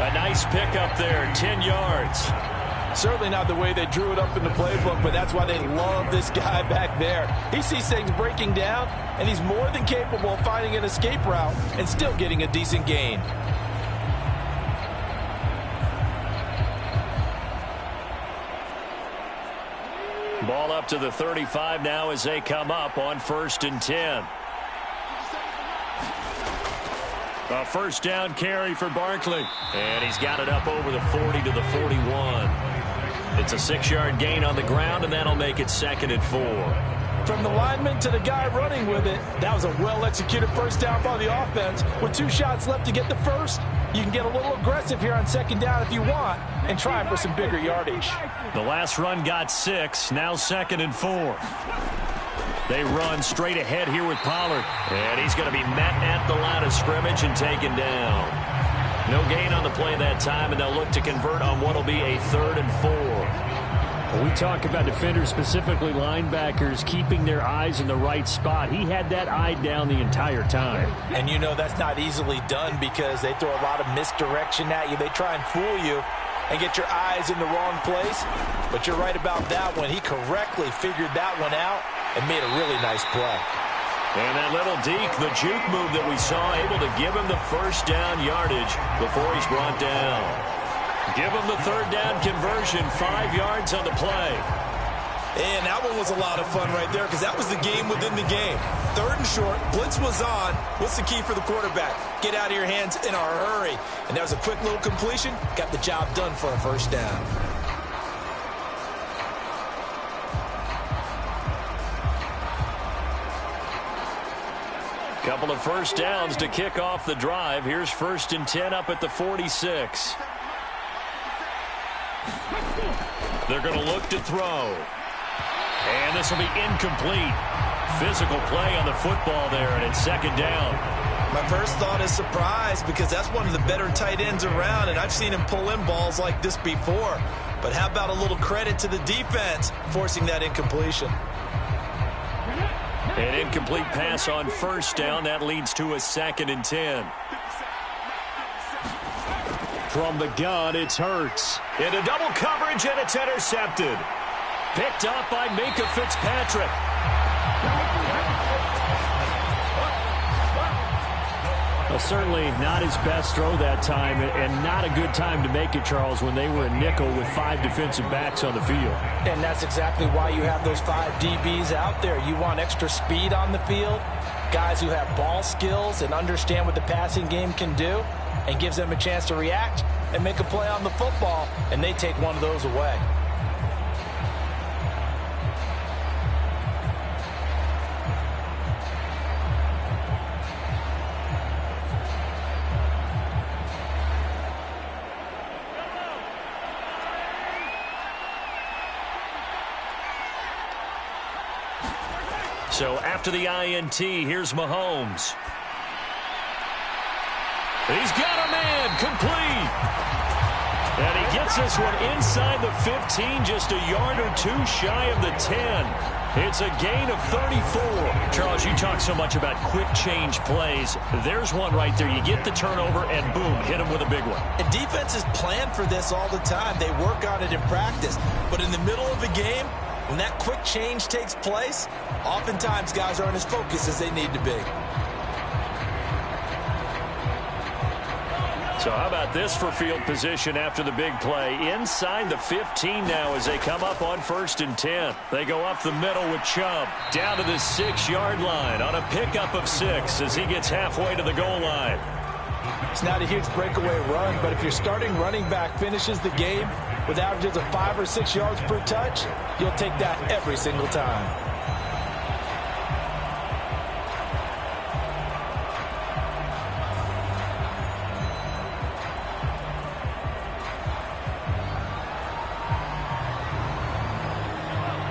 A nice pickup there, 10 yards. Certainly not the way they drew it up in the playbook, but that's why they love this guy back there. He sees things breaking down, and he's more than capable of finding an escape route and still getting a decent gain. Ball up to the 35 now as they come up on 1st and 10. A first down carry for Barkley. And he's got it up over the 40 to the 41. It's a 6-yard gain on the ground, and that'll make it 2nd and 4. From the lineman to the guy running with it, that was a well-executed first down by the offense. With 2 shots left to get the first, you can get a little aggressive here on 2nd down if you want and try for some bigger yardage. The last run got 6, now 2nd and 4. They run straight ahead here with Pollard. And he's going to be met at the line of scrimmage and taken down. No gain on the play that time, and they'll look to convert on what will be a 3rd and 4. We talk about defenders, specifically linebackers, keeping their eyes in the right spot. He had that eye down the entire time. And you know that's not easily done because they throw a lot of misdirection at you. They try and fool you and get your eyes in the wrong place. But you're right about that one. He correctly figured that one out and made a really nice play. And that little deke, the juke move that we saw, able to give him the first down yardage before he's brought down. Give him the 3rd down conversion, 5 yards on the play. And that one was a lot of fun right there because that was the game within the game. 3rd and short, blitz was on. What's the key for the quarterback? Get out of your hands in a hurry. And that was a quick little completion. Got the job done for a first down. Couple of first downs to kick off the drive. Here's 1st and 10 up at the 46. They're going to look to throw. And this will be incomplete. Physical play on the football there, and it's 2nd down. My first thought is surprise because that's one of the better tight ends around, and I've seen him pull in balls like this before. But how about a little credit to the defense forcing that incompletion? An incomplete pass on 1st down. That leads to a 2nd and 10. From the gun, it's Hurts. Into double coverage, and it's intercepted. Picked up by Minkah Fitzpatrick. Well, certainly not his best throw that time, and not a good time to make it, Charles, when they were a nickel with 5 defensive backs on the field. And that's exactly why you have those 5 DBs out there. You want extra speed on the field, guys who have ball skills and understand what the passing game can do, and gives them a chance to react and make a play on the football, and they take one of those away. So after the INT, here's Mahomes. He's got a man, complete. And he gets this one inside the 15, just a yard or 2 shy of the 10. It's a gain of 34. Charles, you talk so much about quick change plays. There's one right there. You get the turnover, and boom, hit him with a big one. And defenses plan for this all the time. They work on it in practice. But in the middle of a game, when that quick change takes place, oftentimes guys aren't as focused as they need to be. So how about this for field position after the big play? Inside the 15 now as they come up on 1st and 10. They go up the middle with Chubb down to the 6-yard line on a pickup of 6 as he gets halfway to the goal line. It's not a huge breakaway run, but if your starting running back finishes the game with averages of 5 or 6 yards per touch, you'll take that every single time.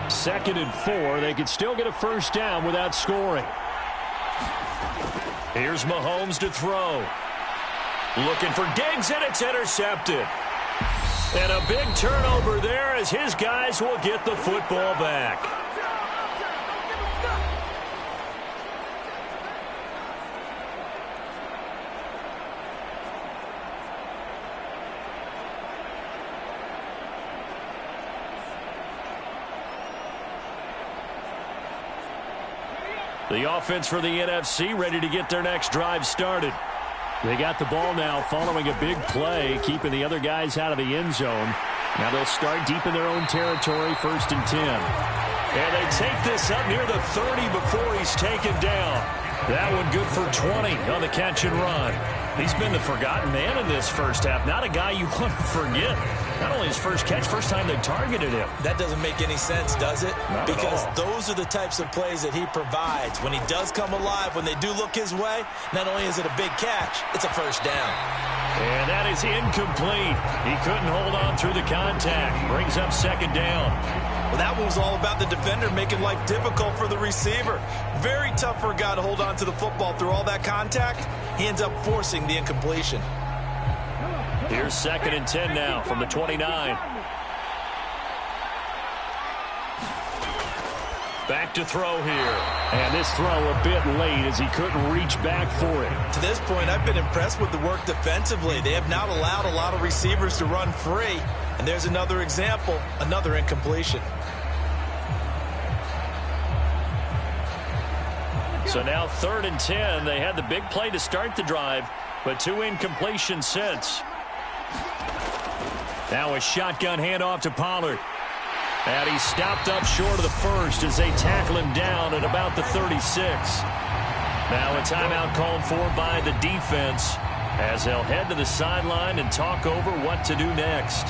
Second and 4. They could still get a first down without scoring. Here's Mahomes to throw. Looking for Diggs, and it's intercepted. And a big turnover there as his guys will get the football back. The offense for the NFC ready to get their next drive started. They got the ball now following a big play, keeping the other guys out of the end zone. Now they'll start deep in their own territory, 1st and 10. And they take this up near the 30 before he's taken down. That one good for 20 on the catch and run. He's been the forgotten man in this first half. Not a guy you want to forget. Not only his first catch, first time they've targeted him. That doesn't make any sense, does it? Not because at all. Those are the types of plays that he provides. When he does come alive, when they do look his way, not only is it a big catch, it's a first down. And that is incomplete. He couldn't hold on through the contact. Brings up 2nd down. Well, that one was all about the defender making life difficult for the receiver. Very tough for a guy to hold on to the football through all that contact. He ends up forcing the incompletion. Here's 2nd and 10 now from the 29. Back to throw here. And this throw a bit late as he couldn't reach back for it. To this point, I've been impressed with the work defensively. They have not allowed a lot of receivers to run free. And there's another example, another incompletion. So now 3rd and 10. They had the big play to start the drive, but 2 incompletions since. Now a shotgun handoff to Pollard. And he's stopped up short of the first as they tackle him down at about the 36. Now a timeout called for by the defense as they'll head to the sideline and talk over what to do next.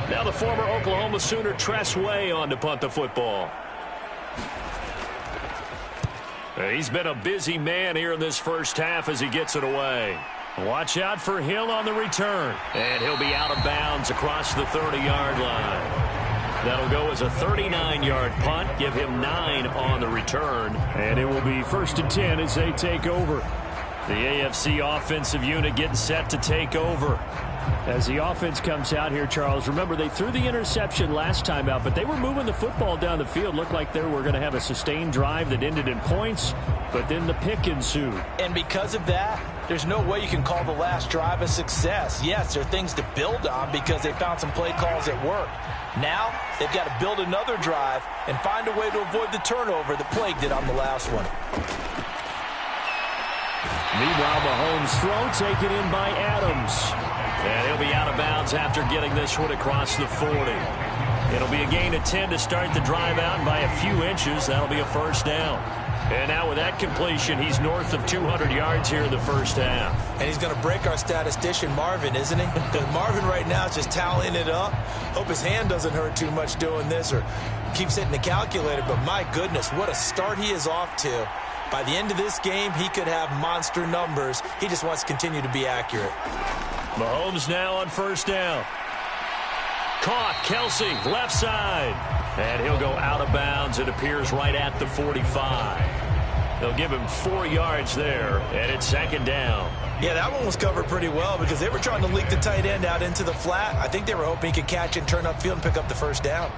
Now the former Oklahoma Sooner Tress Way on to punt the football. He's been a busy man here in this first half as he gets it away. Watch out for Hill on the return. And he'll be out of bounds across the 30-yard line. That'll go as a 39-yard punt. Give him 9 on the return. And it will be 1st and 10 as they take over. The AFC offensive unit getting set to take over. As the offense comes out here, Charles, remember they threw the interception last time out, but they were moving the football down the field. Looked like they were going to have a sustained drive that ended in points, but then the pick ensued. And because of that, there's no way you can call the last drive a success. Yes, there are things to build on because they found some play calls that work. Now, they've got to build another drive and find a way to avoid the turnover that plagued it on the last one. Meanwhile, Mahomes' throw taken in by Adams. And he'll be out of bounds after getting this one across the 40. It'll be a gain of 10 to start the drive out, and by a few inches, that'll be a first down. And now with that completion, he's north of 200 yards here in the first half. And he's going to break our statistician, Marvin, isn't he? Because Marvin right now is just tallying it up. Hope his hand doesn't hurt too much doing this or keeps hitting the calculator. But my goodness, what a start he is off to. By the end of this game, he could have monster numbers. He just wants to continue to be accurate. Mahomes now on first down. Caught, Kelsey, left side. And he'll go out of bounds. It appears right at the 45. They'll give him 4 yards there, and it's second down. Yeah, that one was covered pretty well because they were trying to leak the tight end out into the flat. I think they were hoping he could catch and turn upfield and pick up the first down.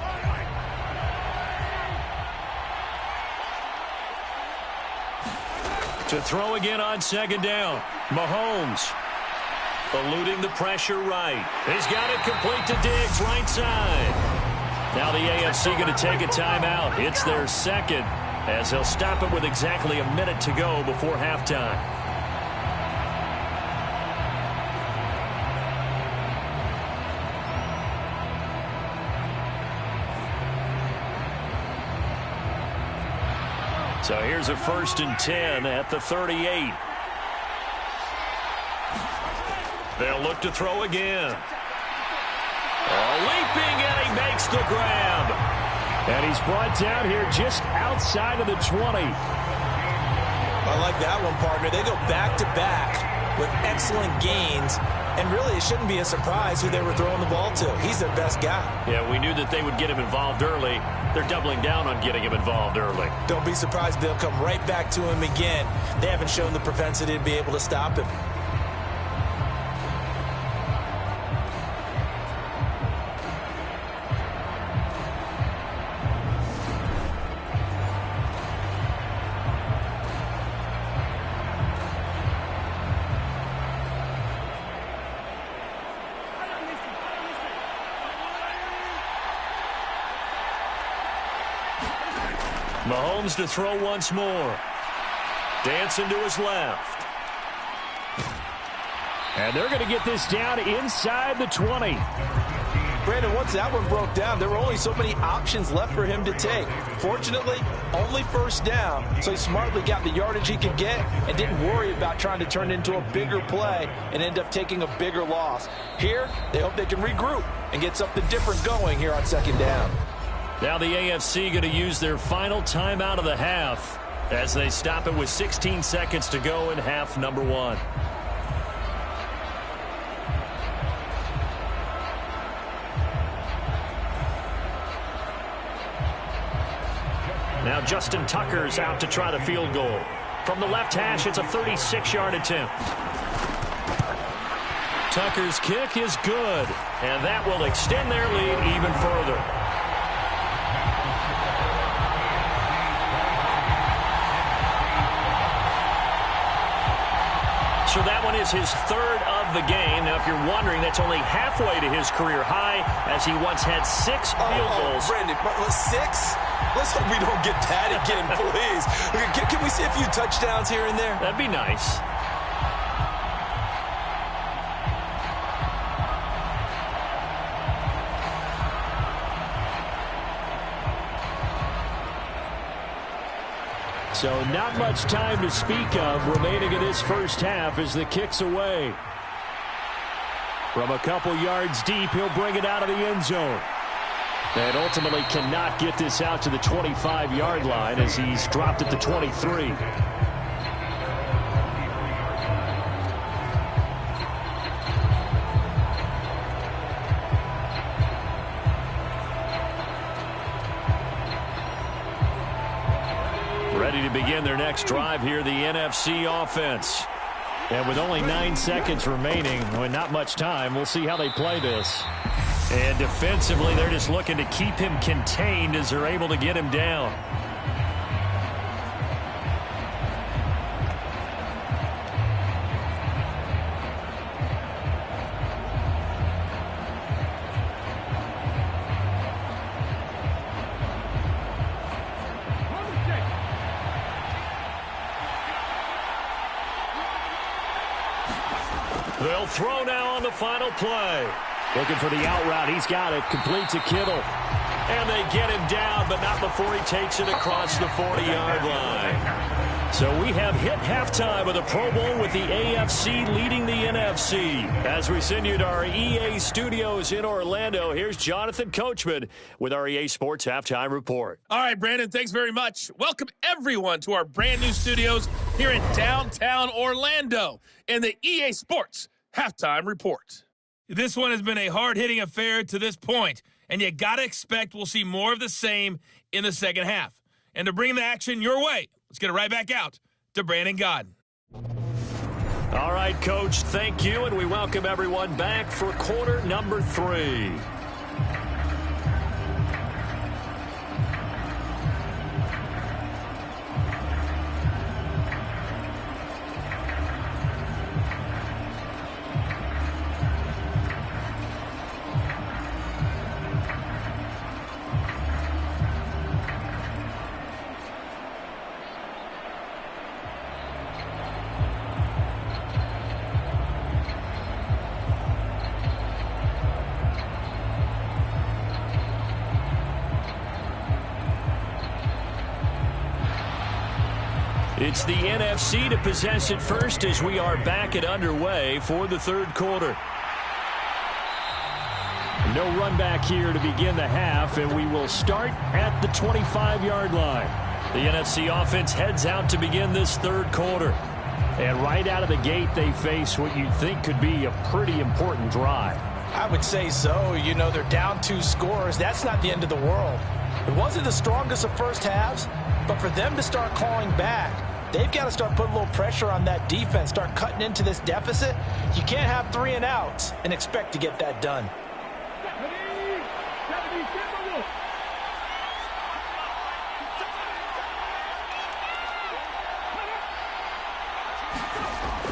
To throw again on second down. Mahomes eluding the pressure right. He's got it complete to Diggs, right side. Now the AFC going to take a timeout. It's their second, as they'll stop it with exactly a minute to go before halftime. So here's a 1st and 10 at the 38. They'll look to throw again. Leaping, and he makes the grab. And he's brought down here just outside of the 20. I like that one, partner. They go back-to-back with excellent gains. And really, it shouldn't be a surprise who they were throwing the ball to. He's their best guy. Yeah, we knew that they would get him involved early. They're doubling down on getting him involved early. Don't be surprised if they'll come right back to him again. They haven't shown the propensity to be able to stop him. Mahomes to throw once more. Dancing to his left. And they're going to get this down inside the 20. Brandon, once that one broke down, there were only so many options left for him to take. Fortunately, only first down, so he smartly got the yardage he could get and didn't worry about trying to turn it into a bigger play and end up taking a bigger loss. Here, they hope they can regroup and get something different going here on second down. Now the AFC going to use their final timeout of the half as they stop it with 16 seconds to go in half number 1. Now Justin Tucker's out to try the field goal. From the left hash, it's a 36-yard attempt. Tucker's kick is good, and that will extend their lead even further. So that one is his 3rd of the game. Now, if you're wondering, that's only halfway to his career high, as he once had 6 field goals. Brandon, 6? Let's hope we don't get that again, please. Can we see a few touchdowns here and there? That'd be nice. So not much time to speak of remaining in this first half as the kick's away. From a couple yards deep, he'll bring it out of the end zone. And ultimately cannot get this out to the 25-yard line as he's dropped at the 23. Ready to begin their next drive here, the NFC offense. And with only 9 seconds remaining, well, not much time, we'll see how they play this. And defensively, they're just looking to keep him contained as they're able to get him down. They'll throw now on the final play. Looking for the out route. He's got it. Complete to Kittle. And they get him down, but not before he takes it across the 40-yard line. So we have hit halftime of the Pro Bowl with the AFC leading the NFC. As we send you to our EA studios in Orlando, here's Jonathan Coachman with our EA Sports Halftime Report. All right, Brandon, thanks very much. Welcome, everyone, to our brand-new studios here in downtown Orlando in the EA Sports Halftime Report. This one has been a hard-hitting affair to this point, and you got to expect we'll see more of the same in the second half. And to bring the action your way, let's get it right back out to Brandon Godden. All right, Coach, thank you, and we welcome everyone back for quarter number 3. It's the NFC to possess it first as we are back and underway for the third quarter. No run back here to begin the half, and we will start at the 25-yard line. The NFC offense heads out to begin this third quarter. And right out of the gate, they face what you think could be a pretty important drive. I would say so. You know, they're down 2 scores. That's not the end of the world. It wasn't the strongest of first halves, but for them to start clawing back, they've got to start putting a little pressure on that defense, start cutting into this deficit. You can't have 3 and outs and expect to get that done.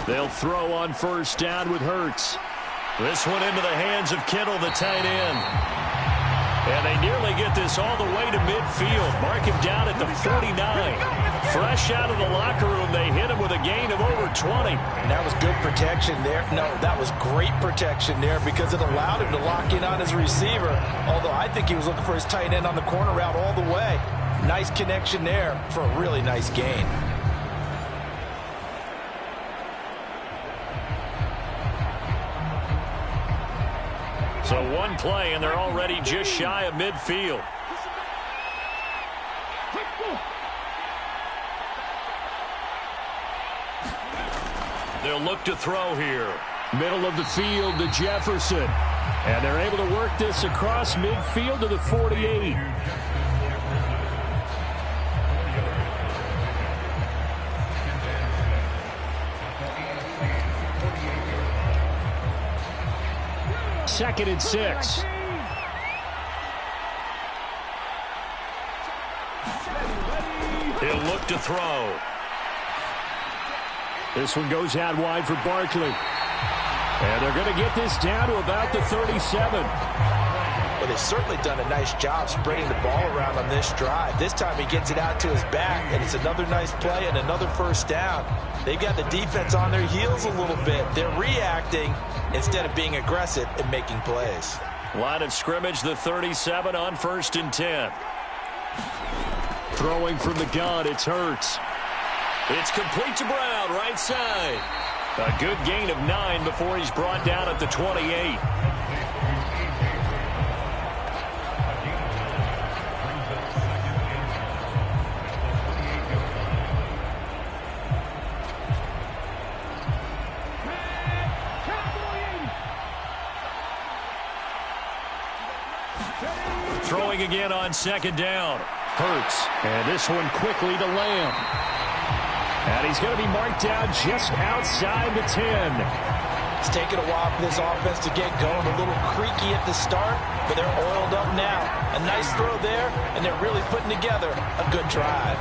They'll throw on first down with Hurts. This one into the hands of Kittle, the tight end. And they nearly get this all the way to midfield. Mark him down at the 49. Fresh out of the locker room, they hit him with a gain of over 20. And that was good protection there. No, that was great protection there because it allowed him to lock in on his receiver. Although I think he was looking for his tight end on the corner route all the way. Nice connection there for a really nice gain. So one play, and they're already just shy of midfield. They'll look to throw here. Middle of the field to Jefferson. And they're able to work this across midfield to the 48. Second and 6. He'll look to throw. This one goes out wide for Barkley. And they're going to get this down to about the 37. Well, they've certainly done a nice job spreading the ball around on this drive. This time he gets it out to his back, and it's another nice play and another first down. They've got the defense on their heels a little bit. They're reacting instead of being aggressive and making plays. Line of scrimmage, the 37 on 1st and 10. Throwing from the gun, it's Hurts. It's complete to Brown, right side. A good gain of 9 before he's brought down at the 28. Throwing again on 2nd down. Hurts. And this one quickly to Lamb. And he's going to be marked down just outside the 10. It's taken a while for this offense to get going. A little creaky at the start, but they're oiled up now. A nice throw there, and they're really putting together a good drive.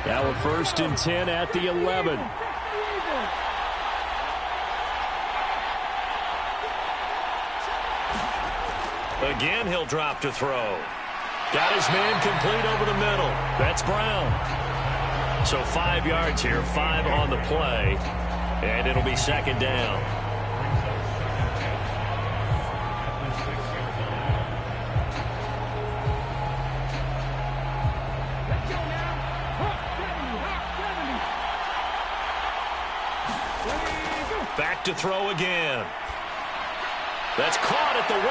Now a 1st and 10 at the 11. Again, he'll drop to throw. Got his man complete over the middle. That's Brown. So 5 yards here, 5 on the play, and it'll be 2nd down. Back to throw again. That's caught at the 1.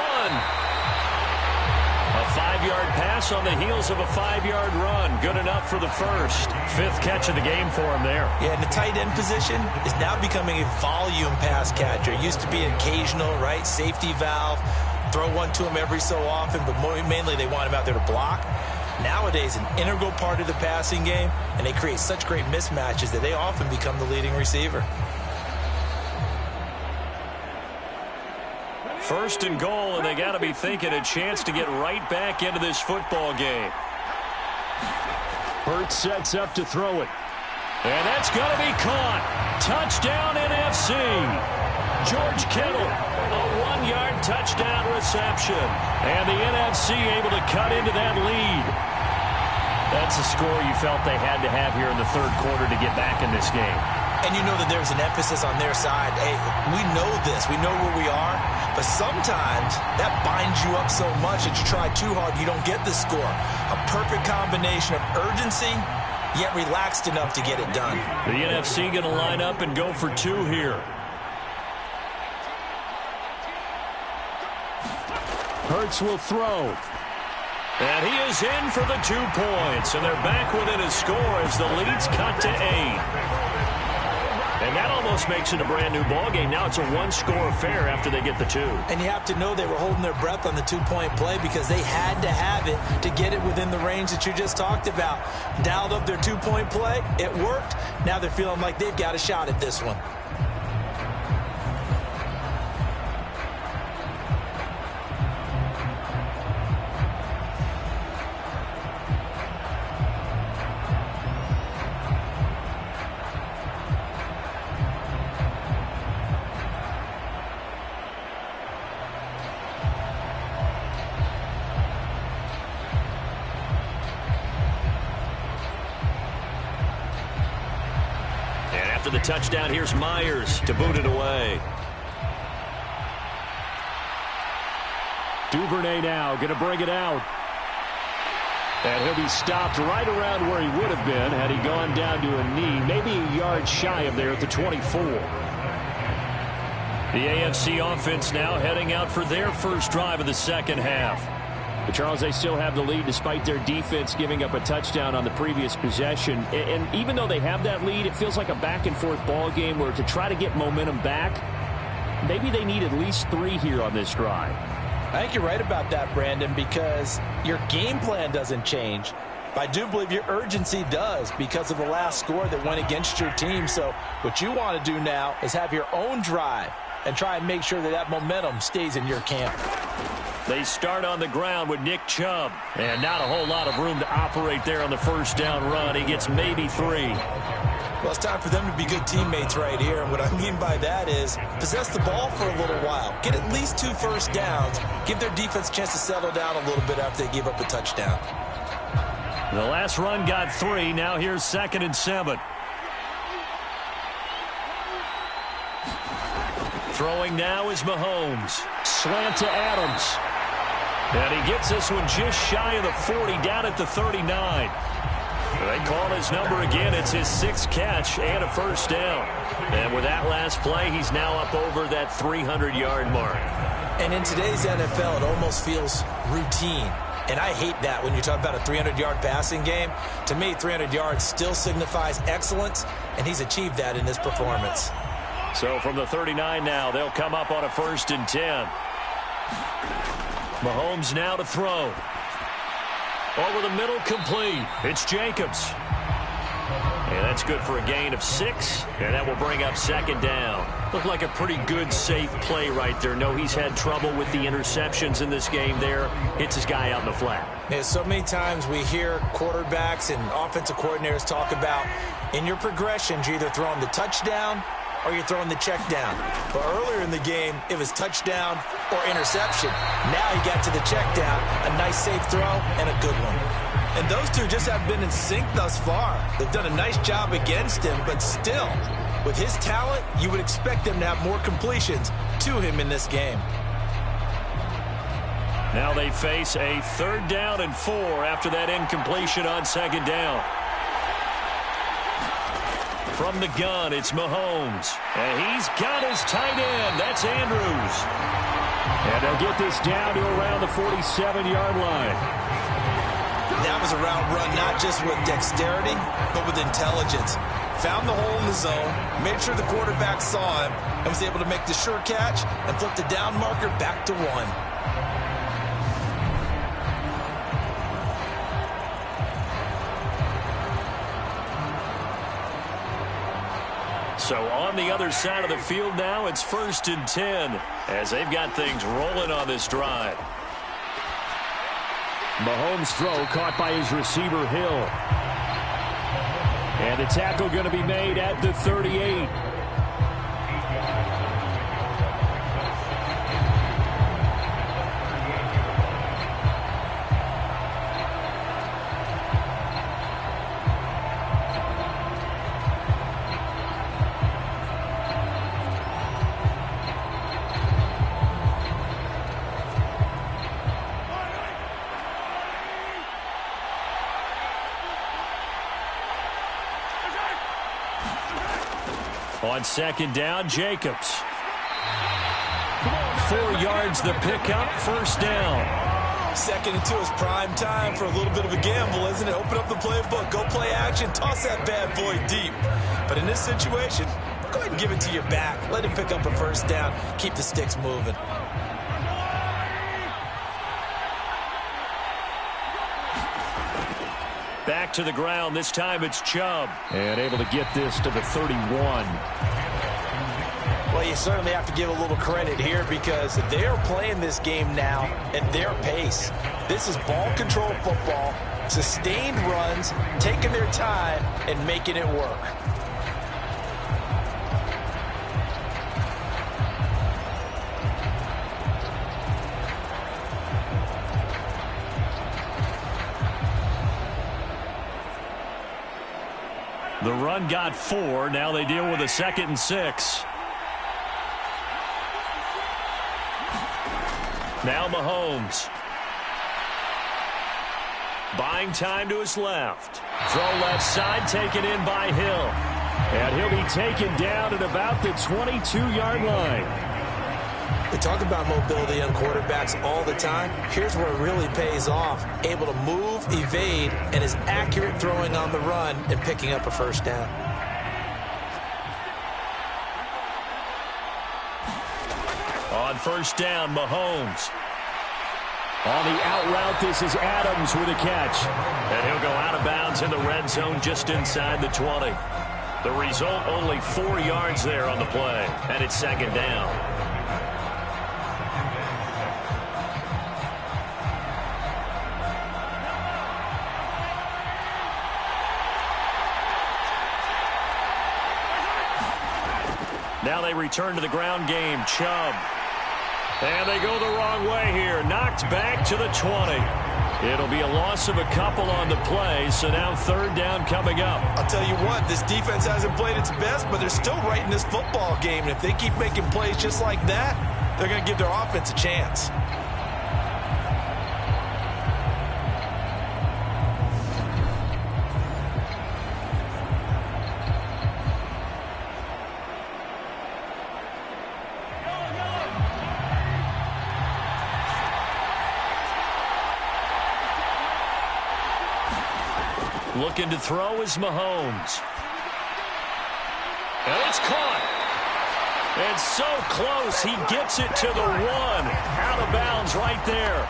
A 5-yard pass on the heels of a 5-yard run. Good enough for the first. 5th catch of the game for him there. Yeah, and the tight end position is now becoming a volume pass catcher. It used to be occasional, right? Safety valve. Throw one to him every so often, but mainly they want him out there to block. Nowadays, an integral part of the passing game, and they create such great mismatches that they often become the leading receiver. 1st and goal, and they got to be thinking a chance to get right back into this football game. Hurts sets up to throw it. And that's going to be caught. Touchdown, NFC. George Kittle, a 1-yard touchdown reception. And the NFC able to cut into that lead. That's a score you felt they had to have here in the 3rd quarter to get back in this game. And you know that there's an emphasis on their side. Hey, we know this. We know where we are. But sometimes that binds you up so much that you try too hard, you don't get the score. A perfect combination of urgency, yet relaxed enough to get it done. The NFC going to line up and go for 2 here. Hurts will throw. And he is in for the 2 points. And they're back within a score as the lead's cut to 8. And that almost makes it a brand-new ballgame. Now it's a 1-score affair after they get the 2. And you have to know they were holding their breath on the 2-point play because they had to have it to get it within the range that you just talked about. Dialed up their 2-point play. It worked. Now they're feeling like they've got a shot at this one. After the touchdown, here's Myers to boot it away. Duvernay now going to bring it out. And he'll be stopped right around where he would have been had he gone down to a knee, maybe a yard shy of there at the 24. The AFC offense now heading out for their first drive of the 2nd half. But Charles, they still have the lead despite their defense giving up a touchdown on the previous possession. And even though they have that lead, it feels like a back-and-forth ball game where to try to get momentum back, maybe they need at least 3 here on this drive. I think you're right about that, Brandon, because your game plan doesn't change. But I do believe your urgency does because of the last score that went against your team. So what you want to do now is have your own drive and try and make sure that that momentum stays in your camp. They start on the ground with Nick Chubb. And not a whole lot of room to operate there on the 1st down run. He gets maybe 3. Well, it's time for them to be good teammates right here. And what I mean by that is possess the ball for a little while. Get at least 2 first downs. Give their defense a chance to settle down a little bit after they give up a touchdown. The last run got 3. Now here's 2nd and 7. Throwing now is Mahomes. Slant to Adams. And he gets this one just shy of the 40, down at the 39. They call his number again. It's his 6th catch and a 1st down. And with that last play, he's now up over that 300-yard mark. And in today's NFL, it almost feels routine. And I hate that when you talk about a 300-yard passing game. To me, 300 yards still signifies excellence, and he's achieved that in this performance. So from the 39 now, they'll come up on a 1st and 10. Mahomes now to throw. Over the middle, complete. It's Jacobs. And that's good for a gain of 6, and that will bring up 2nd down. Looked like a pretty good, safe play right there. No, he's had trouble with the interceptions in this game there. Hits his guy out in the flat. Yeah, so many times we hear quarterbacks and offensive coordinators talk about in your progressions, you're either throwing the touchdown or you're throwing the check down. But earlier in the game, it was touchdown or interception. Now he got to the check down, a nice safe throw, and a good one. And those two just have been in sync thus far. They've done a nice job against him, but still, with his talent, you would expect them to have more completions to him in this game. Now they face a 3rd down and 4 after that incompletion on 2nd down. From the gun, it's Mahomes. And he's got his tight end. That's Andrews. And they'll get this down to around the 47-yard line. That was a route run not just with dexterity, but with intelligence. Found the hole in the zone, made sure the quarterback saw him, and was able to make the sure catch and flip the down marker back to 1. So on the other side of the field now, it's 1st and 10 as they've got things rolling on this drive. Mahomes' throw caught by his receiver, Hill. And the tackle going to be made at the 38. On 2nd down, Jacobs. 4 yards the pickup, 1st down. 2nd and 2 is prime time for a little bit of a gamble, isn't it? Open up the playbook, go play action, toss that bad boy deep. But in this situation, go ahead and give it to your back. Let him pick up a 1st down, keep the sticks moving. Back to the ground. This time it's Chubb. And able to get this to the 31. Well, you certainly have to give a little credit here because they're playing this game now at their pace. This is ball control football, sustained runs, taking their time, and making it work. The run got 4. Now they deal with a 2nd and 6. Now Mahomes. Buying time to his left. Throw left side, taken in by Hill. And he'll be taken down at about the 22-yard line. We talk about mobility on quarterbacks all the time. Here's where it really pays off. Able to move, evade, and is accurate throwing on the run and picking up a 1st down. On 1st down, Mahomes. On the out route, this is Adams with a catch. And he'll go out of bounds in the red zone just inside the 20. The result, only 4 yards there on the play. And it's 2nd down. Now they return to the ground game. Chubb. And they go the wrong way here. Knocked back to the 20. It'll be a loss of a couple on the play, so now 3rd down coming up. I'll tell you what, this defense hasn't played its best, but they're still right in this football game. And if they keep making plays just like that, they're going to give their offense a chance. Looking to throw is Mahomes. And it's caught. And so close, he gets it to the 1. Out of bounds right there.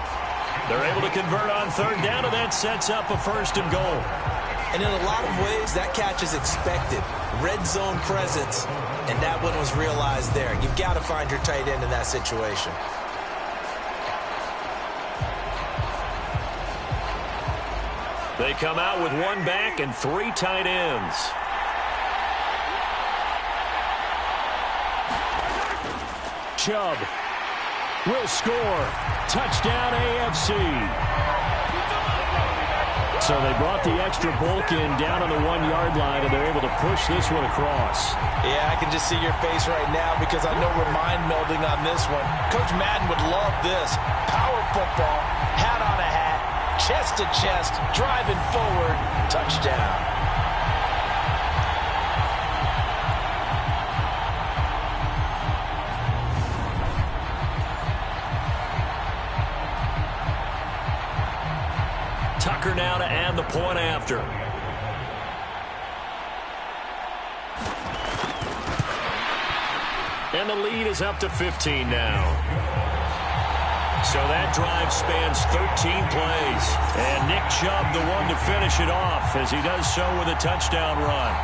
They're able to convert on third down, and that sets up a 1st and goal. And in a lot of ways, that catch is expected. Red zone presence, and that one was realized there. You've got to find your tight end in that situation. They come out with 1 back and 3 tight ends. Chubb will score. Touchdown AFC. So they brought the extra bulk in down on the 1-yard line, and they're able to push this one across. Yeah, I can just see your face right now because I know we're mind melding on this one. Coach Madden would love this. Power football, hat on a hat, chest to chest, driving forward, touchdown. Tucker now to add the point after. And the lead is up to 15 now. So that drive spans 13 plays. And Nick Chubb, the one to finish it off, as he does so with a touchdown run.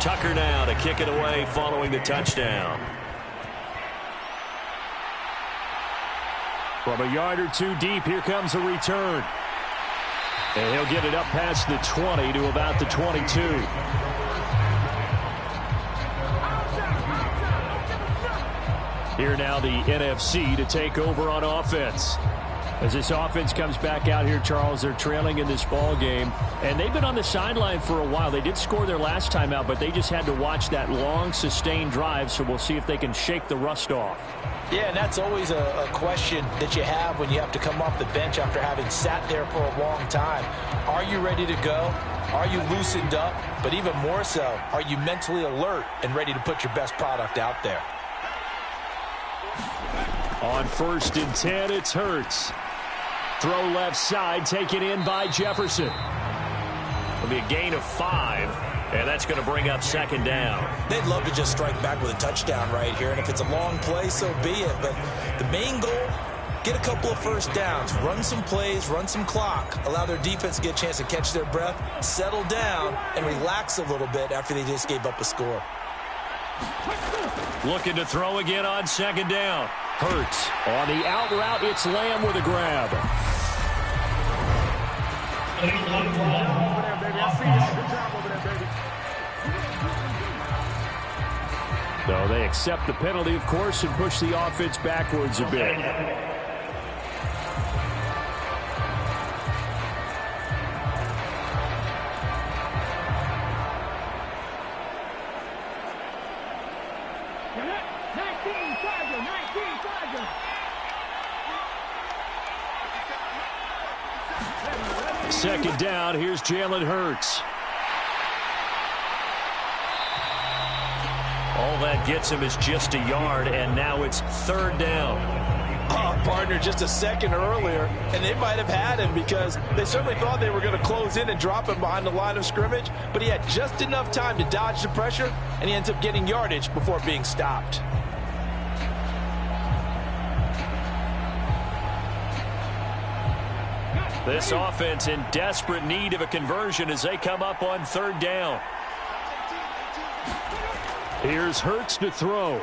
Tucker now to kick it away following the touchdown. From a yard or 2 deep, here comes a return. And he'll get it up past the 20 to about the 22. Here now the NFC to take over on offense. As this offense comes back out here, Charles, they're trailing in this ball game. And they've been on the sideline for a while. They did score their last time out, but they just had to watch that long, sustained drive. So we'll see if they can shake the rust off. Yeah, and that's always a question that you have when you have to come off the bench after having sat there for a long time. Are you ready to go? Are you loosened up? But even more so, are you mentally alert and ready to put your best product out there? On 1st and 10, it's Hurts. Throw left side, taken in by Jefferson. It'll be a gain of 5, and that's going to bring up 2nd down. They'd love to just strike back with a touchdown right here, and if it's a long play, so be it. But the main goal, get a couple of first downs, run some plays, run some clock, allow their defense to get a chance to catch their breath, settle down, and relax a little bit after they just gave up a score. Looking to throw again on 2nd down. Hurts on the out route. It's Lamb with a grab. So they accept the penalty, of course, and push the offense backwards a bit. Second down, here's Jalen Hurts. All that gets him is just a yard, and now it's 3rd down. Partner, just a second earlier, and they might have had him because they certainly thought they were going to close in and drop him behind the line of scrimmage, but he had just enough time to dodge the pressure, and he ends up getting yardage before being stopped. This offense in desperate need of a conversion as they come up on 3rd down. Here's Hurts to throw.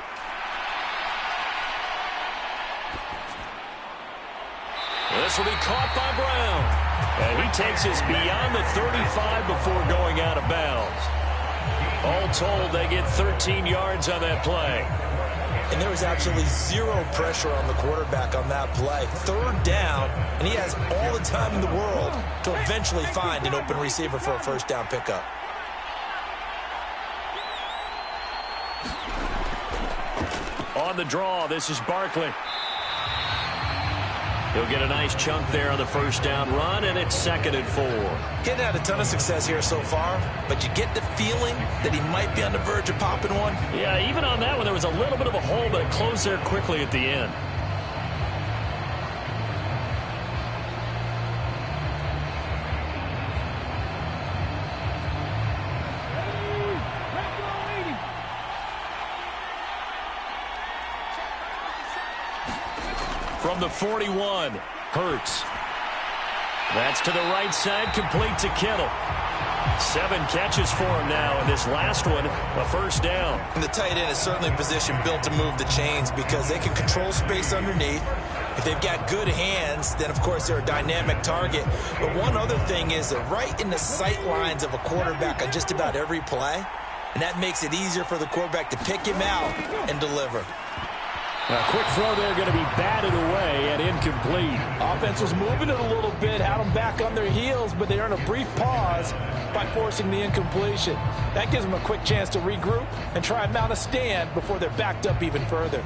This will be caught by Brown. And he takes us beyond the 35 before going out of bounds. All told, they get 13 yards on that play. And there was absolutely zero pressure on the quarterback on that play. 3rd down, and he has all the time in the world to eventually find an open receiver for a 1st down pickup. on the draw. This is Barkley. He'll get a nice chunk there on the first down run, and it's 2nd and 4. Getting had a ton of success here so far, but you get the feeling that he might be on the verge of popping one. Yeah, even on that one, there was a little bit of a hole, but it closed there quickly at the end. From the 41, Hurts. That's to the right side, complete to Kittle. 7 catches for him now, and this last one, a first down. And the tight end is certainly a position built to move the chains because they can control space underneath. If they've got good hands, then, of course, they're a dynamic target. But one other thing is they're right in the sight lines of a quarterback on just about every play, and that makes it easier for the quarterback to pick him out and deliver. A quick throw there going to be batted away and incomplete. Offense was moving it a little bit, had them back on their heels, but they earned a brief pause by forcing the incompletion. That gives them a quick chance to regroup and try and mount a stand before they're backed up even further.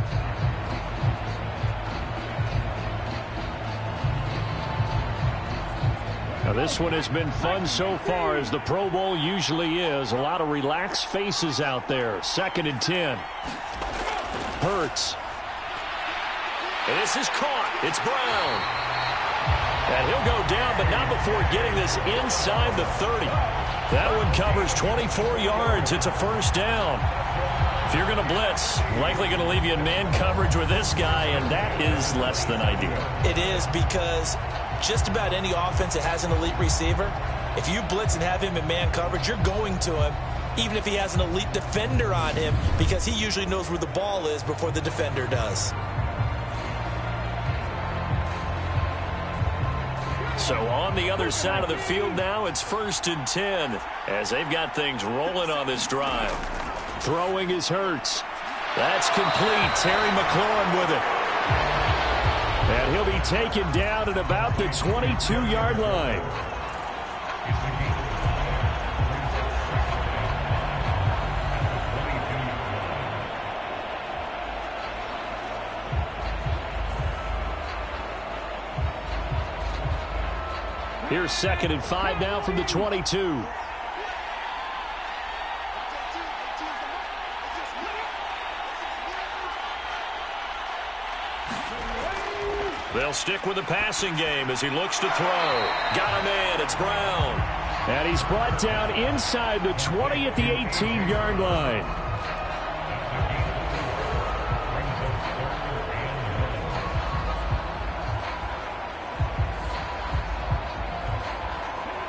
Now this one has been fun so far, as the Pro Bowl usually is. A lot of relaxed faces out there. 2nd and 10. Hurts. And this is caught. It's Brown. And he'll go down, but not before getting this inside the 30. That one covers 24 yards. It's a first down. If you're going to blitz, likely going to leave you in man coverage with this guy, and that is less than ideal. It is, because just about any offense that has an elite receiver, if you blitz and have him in man coverage, you're going to him, even if he has an elite defender on him, because he usually knows where the ball is before the defender does. So on the other side of the field now, it's 1st and 10 as they've got things rolling on this drive. Throwing is Hurts. That's complete. Terry McLaurin with it. And he'll be taken down at about the 22-yard line. Here's 2nd and 5 now from the 22. They'll stick with the passing game as he looks to throw. Got him in. It's Brown. And he's brought down inside the 20 at the 18-yard line.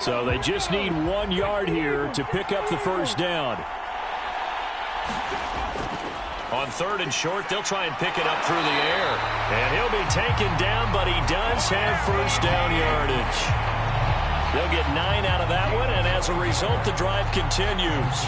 So they just need 1 yard here to pick up the first down. On 3rd and short, they'll try and pick it up through the air. And he'll be taken down, but he does have first down yardage. They'll get 9 out of that one, and as a result, the drive continues.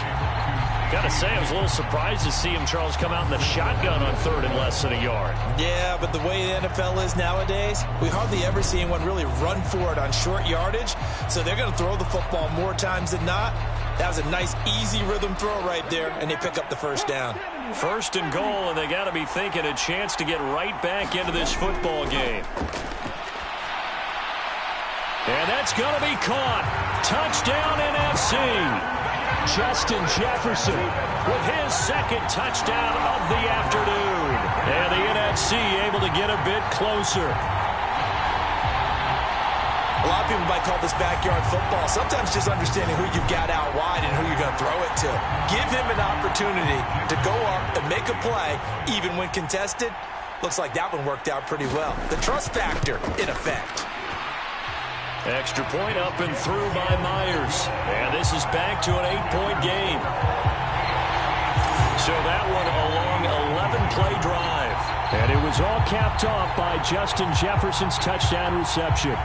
Gotta say, I was a little surprised to see him, Charles, come out in the shotgun on 3rd and less than a yard. Yeah, but the way the NFL is nowadays, we hardly ever see anyone really run for it on short yardage. So they're going to throw the football more times than not. That was a nice, easy rhythm throw right there, and they pick up the first down. 1st and goal, and they got to be thinking a chance to get right back into this football game. And that's going to be caught. Touchdown, NFC. Justin Jefferson with his 2nd touchdown of the afternoon. And the NFC able to get a bit closer. A lot of people might call this backyard football. Sometimes just understanding who you've got out wide and who you're going to throw it to. Give him an opportunity to go up and make a play, even when contested. Looks like that one worked out pretty well. The trust factor in effect. Extra point up and through by Myers. And this is back to an 8-point game. So that one a long 11-play drive. And it was all capped off by Justin Jefferson's touchdown reception.